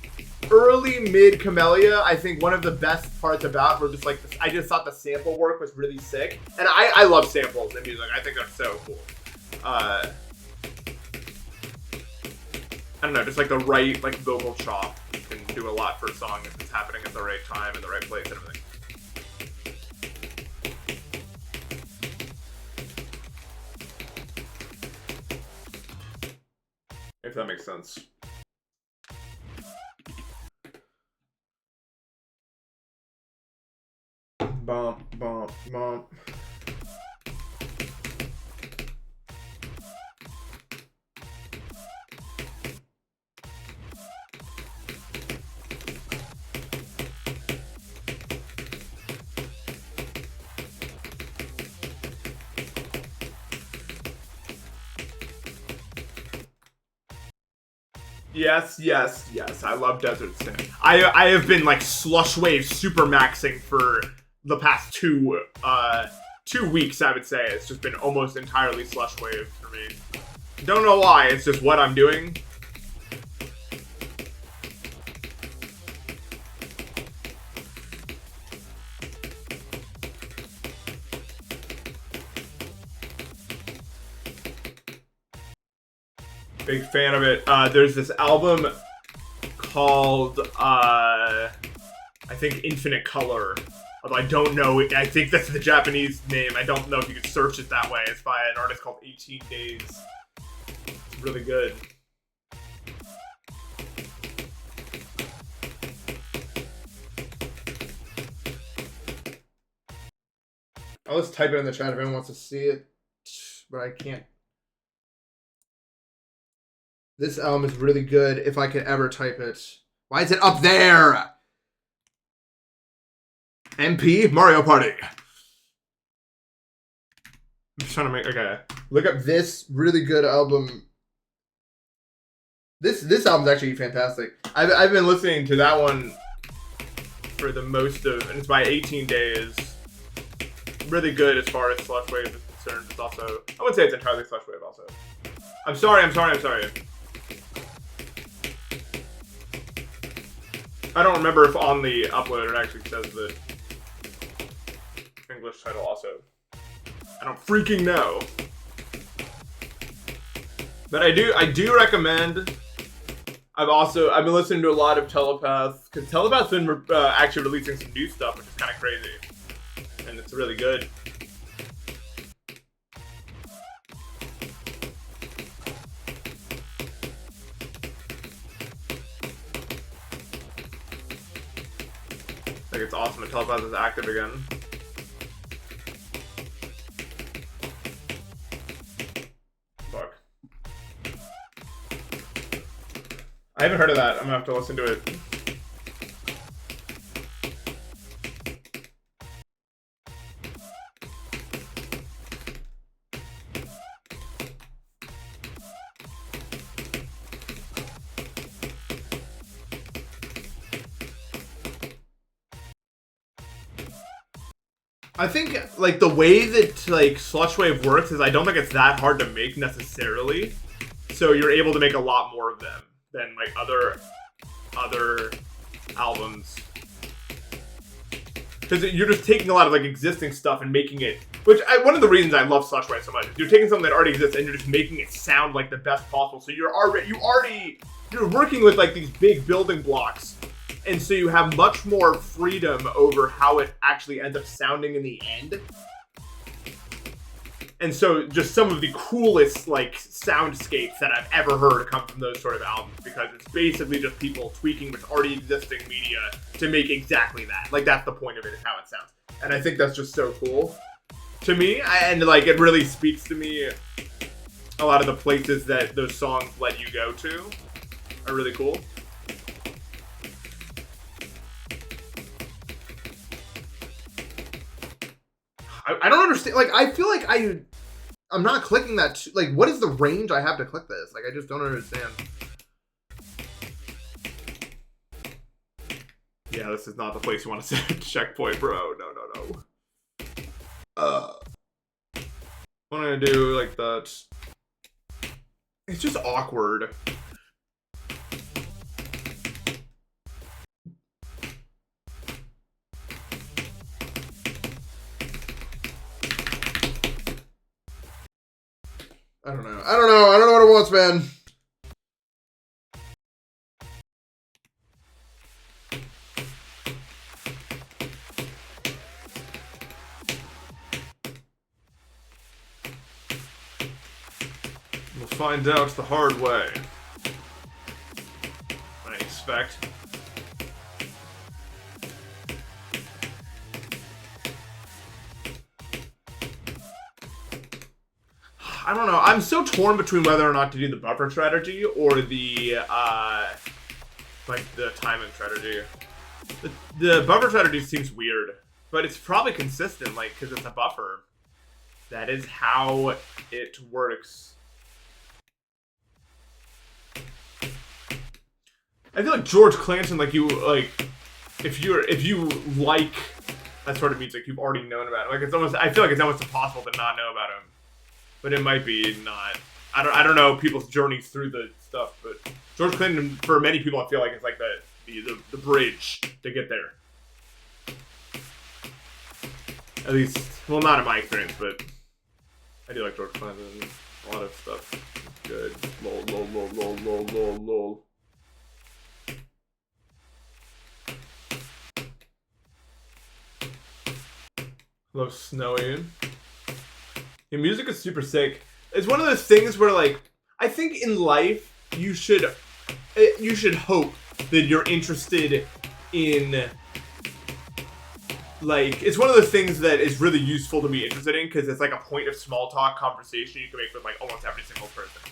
early mid Camellia, I think one of the best parts about were just like, I just thought the sample work was really sick. And I love samples in music, I think they're so cool. I don't know, just like the right like vocal chop can do a lot for a song if it's happening at the right time and the right place and everything. If that makes sense. Bump, bump, bump. Yes, yes, yes. I love Desert Sand. I have been like Slushwave super maxing for the past 2 weeks, I would say. It's just been almost entirely Slushwave for me. Don't know why, it's just what I'm doing. Big fan of it. There's this album called, I think Infinite Color. Although I don't know, I think that's the Japanese name. I don't know if you could search it that way. It's by an artist called 18 Days. It's really good. I'll just type it in the chat if anyone wants to see it, but I can't. This album is really good if I could ever type it. Why is it up there? MP Mario Party. I'm just trying to make, okay. Look up this really good album. This album's actually fantastic. I've been listening to that one for the most of, and it's by 18 Days. Really good as far as Slushwave is concerned. It's also, I wouldn't say it's entirely Slushwave also. I'm sorry. I don't remember if on the upload it actually says the English title also. I don't freaking know. But I do recommend. I've been listening to a lot of Telepath, because Telepath's been actually releasing some new stuff, which is kind of crazy. And it's really good. Like, it's awesome that Telepath is active again. Fuck. I haven't heard of that. I'm gonna have to listen to it. I think, like, the way that, like, Slushwave works is I don't think it's that hard to make necessarily. So you're able to make a lot more of them than, like, other albums. Because you're just taking a lot of, like, existing stuff and making it... one of the reasons I love Slushwave so much is you're taking something that already exists and you're just making it sound like the best possible. So you're working with, like, these big building blocks. And so you have much more freedom over how it actually ends up sounding in the end. And so just some of the coolest, like, soundscapes that I've ever heard come from those sort of albums, because it's basically just people tweaking with already existing media to make exactly that. Like, that's the point of it, is how it sounds. And I think that's just so cool to me. And, like, it really speaks to me a lot of the places that those songs let you go to. are really cool. I don't understand. Like, I feel like I'm not clicking that. Like, what is the range I have to click this? Like, I just don't understand. Yeah, this is not the place you want to set a checkpoint, bro. No. I'm gonna do like that. It's just awkward. I don't know. I don't know what it wants, man. We'll find out the hard way. I expect. I don't know. I'm so torn between whether or not to do the buffer strategy or the like the timing strategy. The buffer strategy seems weird, but it's probably consistent, like, because it's a buffer. That is how it works. I feel like George Clanton, like, if you like that sort of music, you've already known about it. Like, it's almost, I feel like it's almost impossible to not know about him. But it might be not. I don't know people's journeys through the stuff, but George Clinton, for many people, I feel like it's like the bridge to get there. At least, well, not in my experience, but I do like George Clinton. A lot of stuff is good. Lol. Love Snowy. Your music is super sick. It's one of those things where, like, I think in life you should hope that you're interested in, like, it's one of those things that is really useful to be interested in because it's like a point of small talk conversation you can make with, like, almost every single person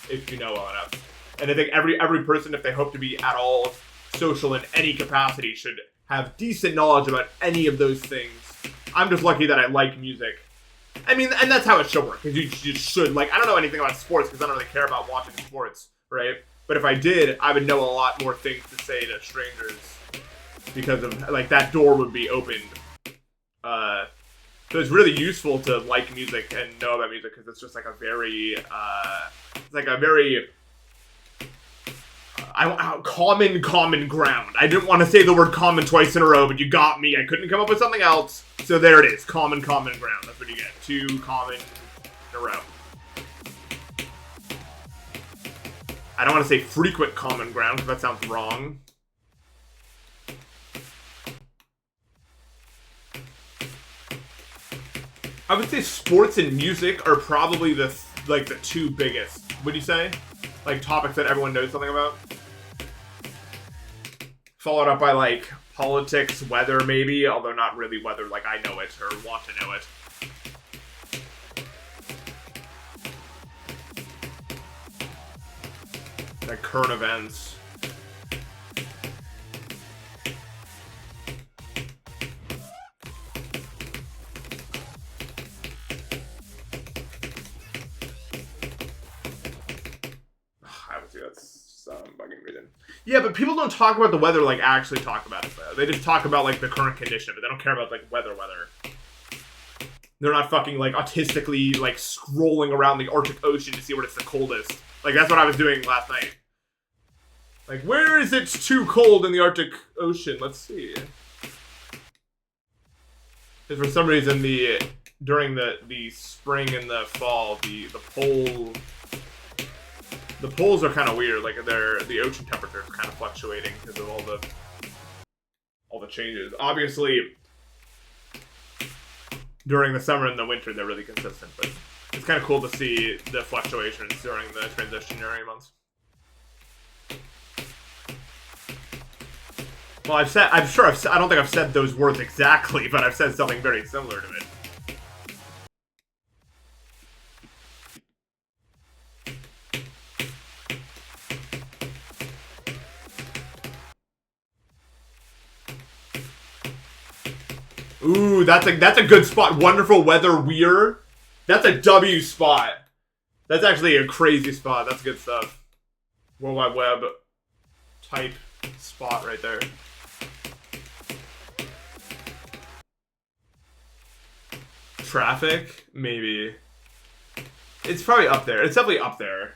if you know well enough. And I think every person, if they hope to be at all social in any capacity, should have decent knowledge about any of those things. I'm just lucky that I like music. I mean, and that's how it should work, because you should, like, I don't know anything about sports, because I don't really care about watching sports, right? But if I did, I would know a lot more things to say to strangers, because of, like, that door would be opened. So it's really useful to like music and know about music, because it's just, like, a very, common ground. I didn't want to say the word common twice in a row, but you got me. I couldn't come up with something else. So there it is. Common ground. That's what you get. 2 common in a row. I don't want to say frequent common ground, because that sounds wrong. I would say sports and music are probably the 2 biggest. Would you say? Like, topics that everyone knows something about? Followed up by, like, politics, weather, maybe, although not really weather like I know it or want to know it. Like current events. Obviously, that's some bugging reason. Yeah, but people don't talk about the weather like actually talk about it, though. They just talk about, like, the current condition, but they don't care about, like, weather. They're not fucking, like, autistically, like, scrolling around the Arctic Ocean to see where it's the coldest. Like, that's what I was doing last night. Like, where is it too cold in the Arctic Ocean? Let's see. Because for some reason, during the spring and the fall, the poles are kind of weird. Like, the ocean temperature is kind of fluctuating because of all the changes. Obviously, during the summer and the winter, they're really consistent. But it's kind of cool to see the fluctuations during the transitionary months. Well, I don't think I've said those words exactly, but I've said something very similar to it. Ooh, that's a good spot. Wonderful Weather Weir. That's a W spot. That's actually a crazy spot. That's good stuff. World Wide Web type spot right there. Traffic? Maybe. It's probably up there. It's definitely up there.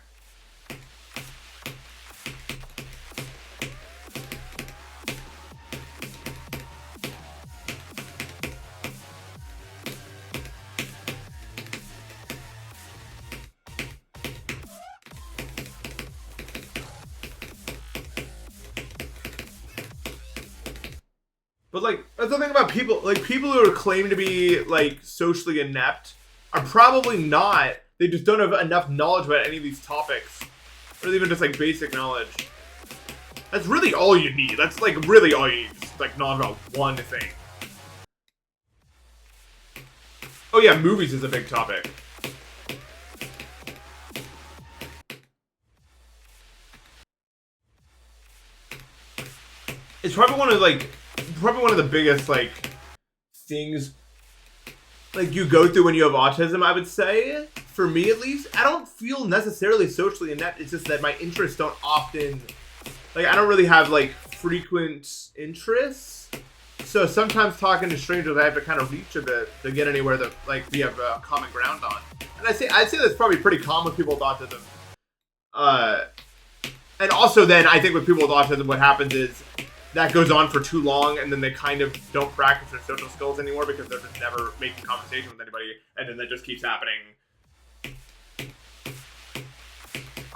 But, like, that's the thing about people, like, people who are claiming to be, like, socially inept are probably not. They just don't have enough knowledge about any of these topics. Or even just, like, basic knowledge. That's really all you need. That's, like, really all you need. Just, like, knowledge about one thing. Oh, yeah, movies is a big topic. It's probably one of, like... probably one of the biggest, like, things, like, you go through when you have autism, I would say. For me, at least. I don't feel necessarily socially inept. It's just that my interests don't often, like, I don't really have, like, frequent interests. So sometimes talking to strangers, I have to kind of reach a bit to get anywhere that, like, we have common ground on. And I'd say that's probably pretty common with people with autism. And also then, I think with people with autism, what happens is, that goes on for too long, and then they kind of don't practice their social skills anymore because they're just never making conversation with anybody, and then that just keeps happening.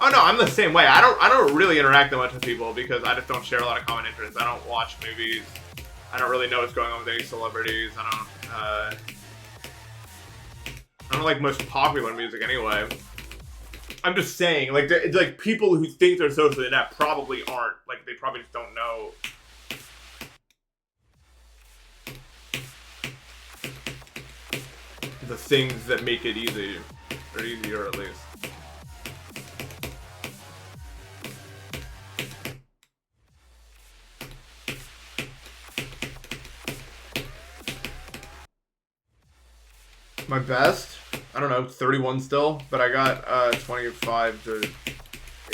Oh no, I'm the same way. I don't really interact that much with people because I just don't share a lot of common interests. I don't watch movies. I don't really know what's going on with any celebrities. I don't like most popular music anyway. I'm just saying, like people who think they're socially inept probably aren't. Like, they probably just don't know. The things that make it easy, or easier at least. My best? I don't know, 31 still, but I got 25 to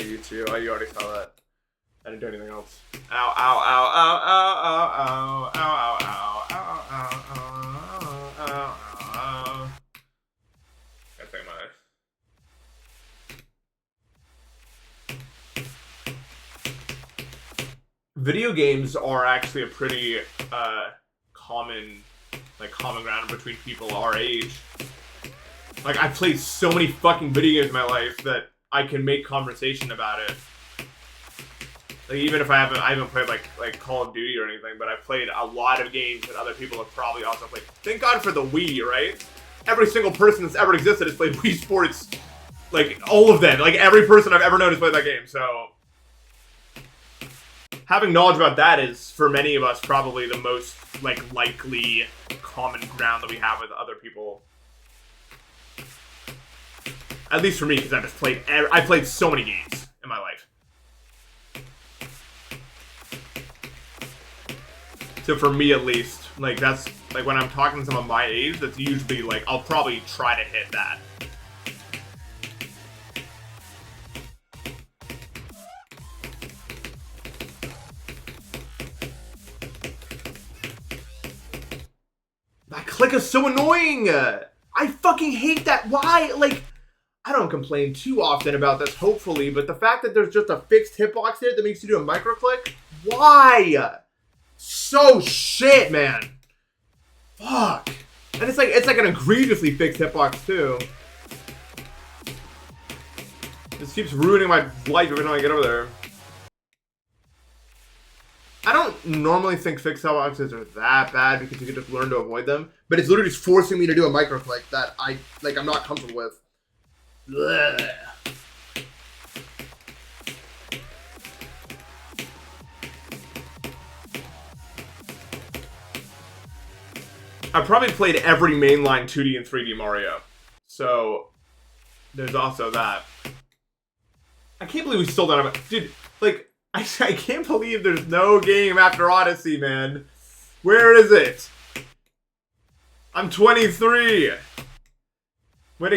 82. Oh, you already saw that. I didn't do anything else. Ow, ow, ow, ow, ow, ow, ow, ow, ow, ow, ow, ow, ow, ow, ow. Gotta take my... Video games are actually a pretty common ground between people our age. Like, I've played so many fucking video games in my life that I can make conversation about it. Like, even if I haven't played like Call of Duty or anything, but I've played a lot of games that other people have probably also played. Thank God for the Wii, right? Every single person that's ever existed has played Wii Sports. Like, all of them. Like, every person I've ever known has played that game, so... having knowledge about that is, for many of us, probably the most, like, likely common ground that we have with other people. At least for me, because I played so many games in my life. So for me, at least, like, that's, like, when I'm talking to someone my age, that's usually, like, I'll probably try to hit that. That click is so annoying! I fucking hate that. Why? Like, I don't complain too often about this, hopefully, but the fact that there's just a fixed hitbox here that makes you do a micro click? Why? So shit, man. Fuck. And it's like an egregiously fixed hitbox too. This keeps ruining my life every time I get over there. I don't normally think fixed hitboxes are that bad because you can just learn to avoid them, but it's literally just forcing me to do a micro click that I'm not comfortable with. Blech. I've probably played every mainline 2D and 3D Mario. So, there's also that. I can't believe we still don't have it. Dude, like, I can't believe there's no game after Odyssey, man. Where is it? I'm 23. When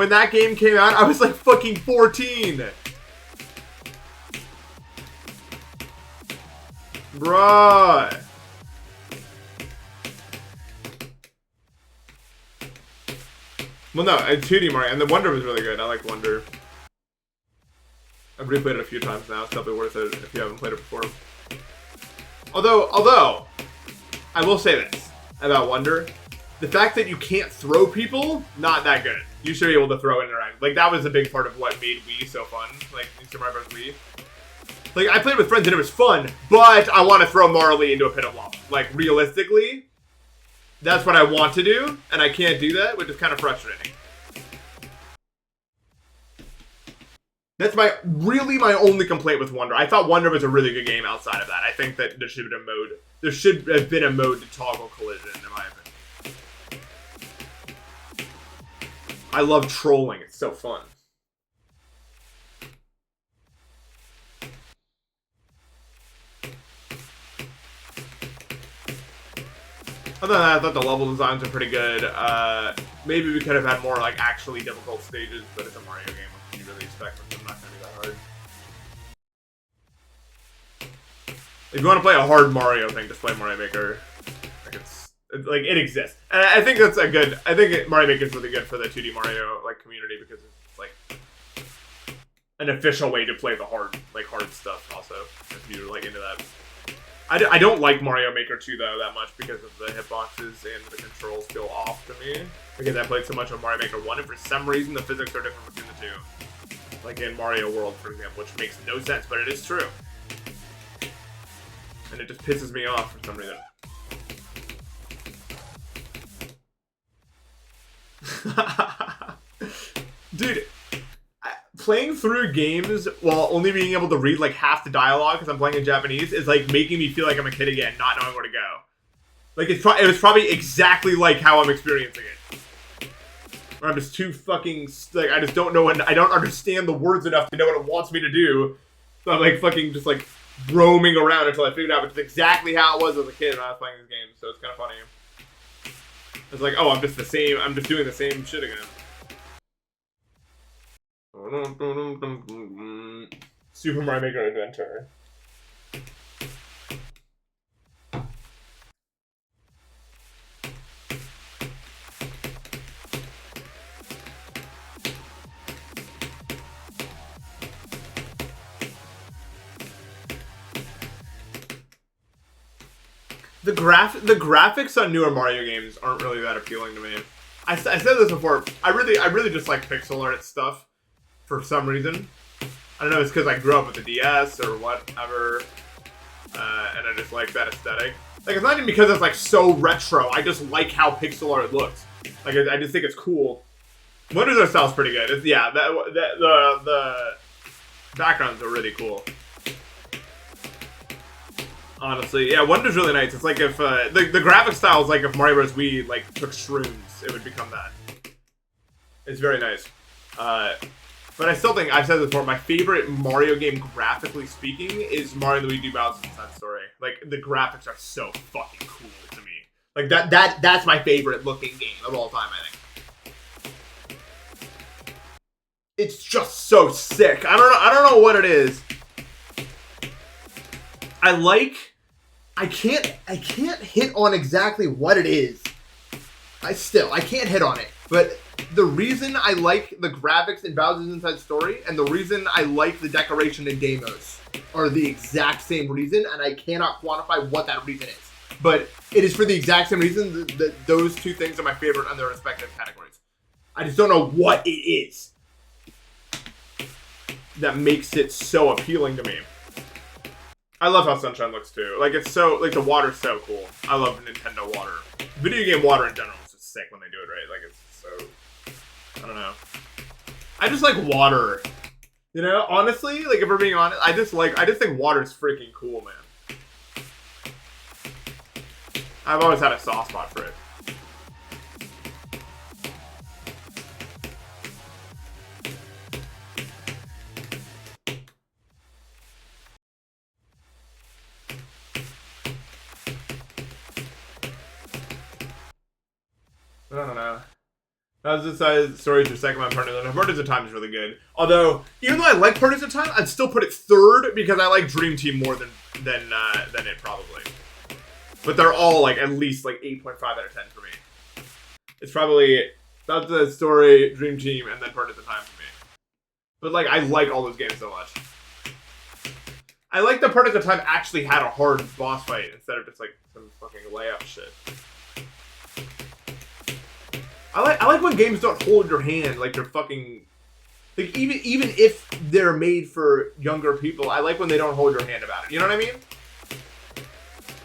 that game came out, I was like fucking 14. Bruh. Well, no, 2D Mario, and the Wonder was really good. I like Wonder. I've replayed it a few times now. It's definitely worth it if you haven't played it before. Although, I will say this about Wonder. The fact that you can't throw people, not that good. You should be able to throw and interact. Like, that was a big part of what made Wii so fun. Like, Super Mario Bros. Wii. Like, I played with friends and it was fun, but I want to throw Marley into a pit of lava. Like, realistically, that's what I want to do, and I can't do that, which is kind of frustrating. That's my only complaint with Wonder. I thought Wonder was a really good game outside of that. I think that there should have been a mode. There should have been a mode to toggle collision, in my opinion. I love trolling. It's so fun. Other than that, I thought the level designs are pretty good. Maybe we could have had more like actually difficult stages, but it's a Mario game. What can you really expect from them? Not going to be that hard. If you want to play a hard Mario thing, just play Mario Maker. Like it exists, and I think that's a good. I think Mario Maker is really good for the 2D Mario like community because it's like an official way to play the hard stuff. Also, if you're like into that. I don't like Mario Maker 2 though that much because of the hitboxes and the controls feel off to me. Because I played so much of Mario Maker 1 and for some reason the physics are different between the two. Like in Mario World, for example, which makes no sense, but it is true. And it just pisses me off for some reason. Dude, playing through games while only being able to read like half the dialogue because I'm playing in Japanese is like making me feel like I'm a kid again, not knowing where to go. Like it was probably exactly like how I'm experiencing it. Where I'm just too fucking like I just don't know I don't understand the words enough to know what it wants me to do. So I'm like fucking just like roaming around until I figured out which is exactly how it was as a kid when I was playing this game. So it's kind of funny. It's like, oh, I'm just doing the same shit again. Super Mario Maker Adventure. The graphics on newer Mario games aren't really that appealing to me. I said this before. I really just like pixel art stuff for some reason. I don't know. It's because I grew up with the DS or whatever, and I just like that aesthetic. Like it's not even because it's like so retro. I just like how pixel art looks. Like I just think it's cool. Wonders Art style's pretty good. It's, yeah, the backgrounds are really cool. Honestly, yeah, Wonder's really nice. It's like if the graphic style is like if Mario Bros. Wii like took shrooms, it would become that. It's very nice. But I still think I've said this before. My favorite Mario game, graphically speaking, is Mario and Luigi Bowser's Inside Story. Like the graphics are so fucking cool to me. Like that's my favorite looking game of all time. I think it's just so sick. I don't know what it is. I can't hit on exactly what it is. I can't hit on it. But the reason I like the graphics in Bowser's Inside Story and the reason I like the decoration in Deimos are the exact same reason, and I cannot quantify what that reason is. But it is for the exact same reason that those two things are my favorite on their respective categories. I just don't know what it is that makes it so appealing to me. I love how Sunshine looks too. Like it's so like the water's so cool. I love Nintendo water. Video game water in general is just sick when they do it right. Like it's so I don't know. I just like water. You know, honestly, like if we're being honest, I just think water's freaking cool, man. I've always had a soft spot for it. I don't know. That was the story to second one. Partners in Time is really good. Although, even though I like Partners in Time, I'd still put it third because I like Dream Team more than it probably. But they're all like at least like 8.5 out of 10 for me. It's probably That's the Story, Dream Team, and then Partners in Time for me. But like I like all those games so much. I like the Partners in Time actually had a hard boss fight instead of just like some fucking layup shit. I like when games don't hold your hand like they're fucking like even if they're made for younger people. I like when they don't hold your hand about it. You know what I mean?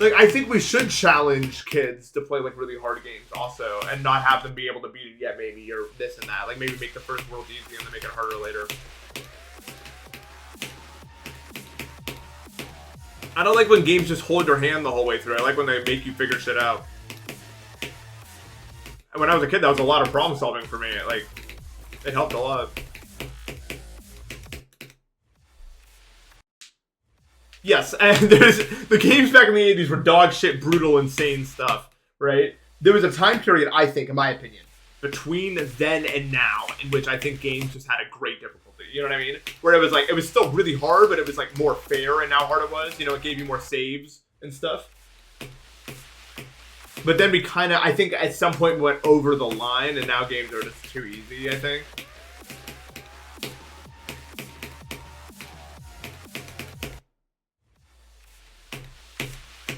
Like I think we should challenge kids to play like really hard games also, and not have them be able to beat it yet maybe or this and that. Like maybe make the first world easy and then make it harder later. I don't like when games just hold your hand the whole way through. I like when they make you figure shit out. When I was a kid, that was a lot of problem solving for me. Like, it helped a lot. Yes, and there's the games back in the 80s were dog shit, brutal, insane stuff, right? There was a time period, I think, in my opinion, between then and now, in which I think games just had a great difficulty. You know what I mean? Where it was like, it was still really hard, but it was like more fair in how hard it was. You know, it gave you more saves and stuff. But then we kind of, I think at some point went over the line, and now games are just too easy, I think.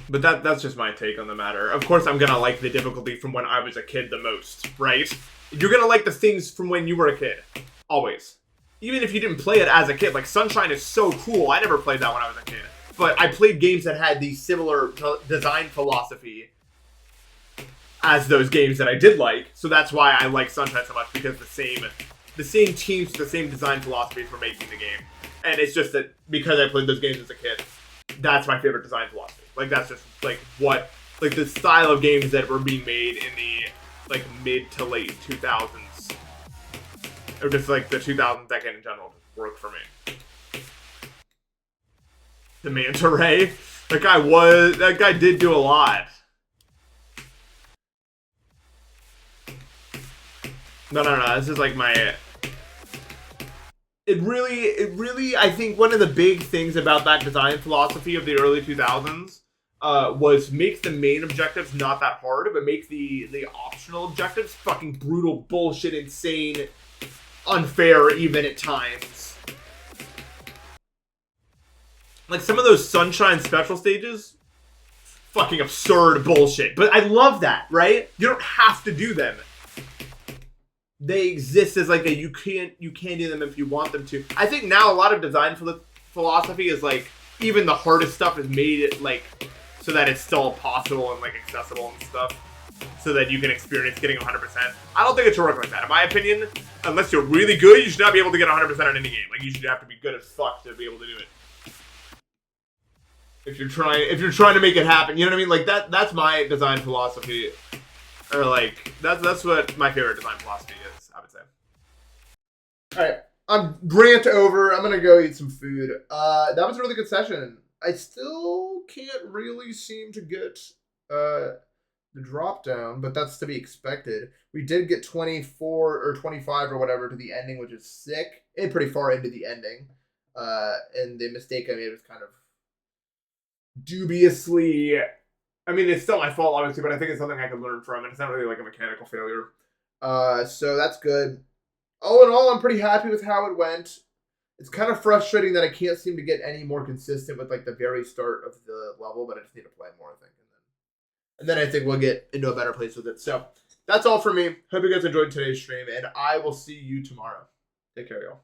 But that's just my take on the matter. Of course, I'm going to like the difficulty from when I was a kid the most, right? You're going to like the things from when you were a kid. Always. Even if you didn't play it as a kid. Like, Sunshine is so cool. I never played that when I was a kid. But I played games that had the similar design philosophy as those games that I did like, so that's why I like Sunshine so much, because the same teams, the same design philosophies were making the game, and it's just that because I played those games as a kid, that's my favorite design philosophy. Like that's just like what, like the style of games that were being made in the like mid to late 2000s, or just like the 2000 decade in general, just worked for me. The Manta Ray, that guy did do a lot. No, this is like my... It really, I think one of the big things about that design philosophy of the early 2000s was make the main objectives not that hard, but make the optional objectives fucking brutal, bullshit, insane, unfair even at times. Like some of those Sunshine special stages, fucking absurd bullshit. But I love that, right? You don't have to do them. They exist as like a you can do them if you want them to. I think now a lot of design philosophy is like even the hardest stuff is made like so that it's still possible and like accessible and stuff, so that you can experience getting 100%. I don't think it should work like that. In my opinion, unless you're really good, you should not be able to get 100% on any game. Like you should have to be good as fuck to be able to do it. If you're trying to make it happen, you know what I mean? Like that's my design philosophy. Or like that's what my favorite design philosophy is, I would say. Alright, I'm rant over. I'm gonna go eat some food. That was a really good session. I still can't really seem to get the drop down, but that's to be expected. We did get 24 or 25 or whatever to the ending, which is sick. And pretty far into the ending. And the mistake I made was kind of dubiously... I mean, it's still my fault, obviously, but I think it's something I could learn from, and it's not really like a mechanical failure. So that's good. All in all, I'm pretty happy with how it went. It's kind of frustrating that I can't seem to get any more consistent with like the very start of the level, but I just need to play more, I think. And then I think we'll get into a better place with it. So that's all for me. Hope you guys enjoyed today's stream, and I will see you tomorrow. Take care, y'all.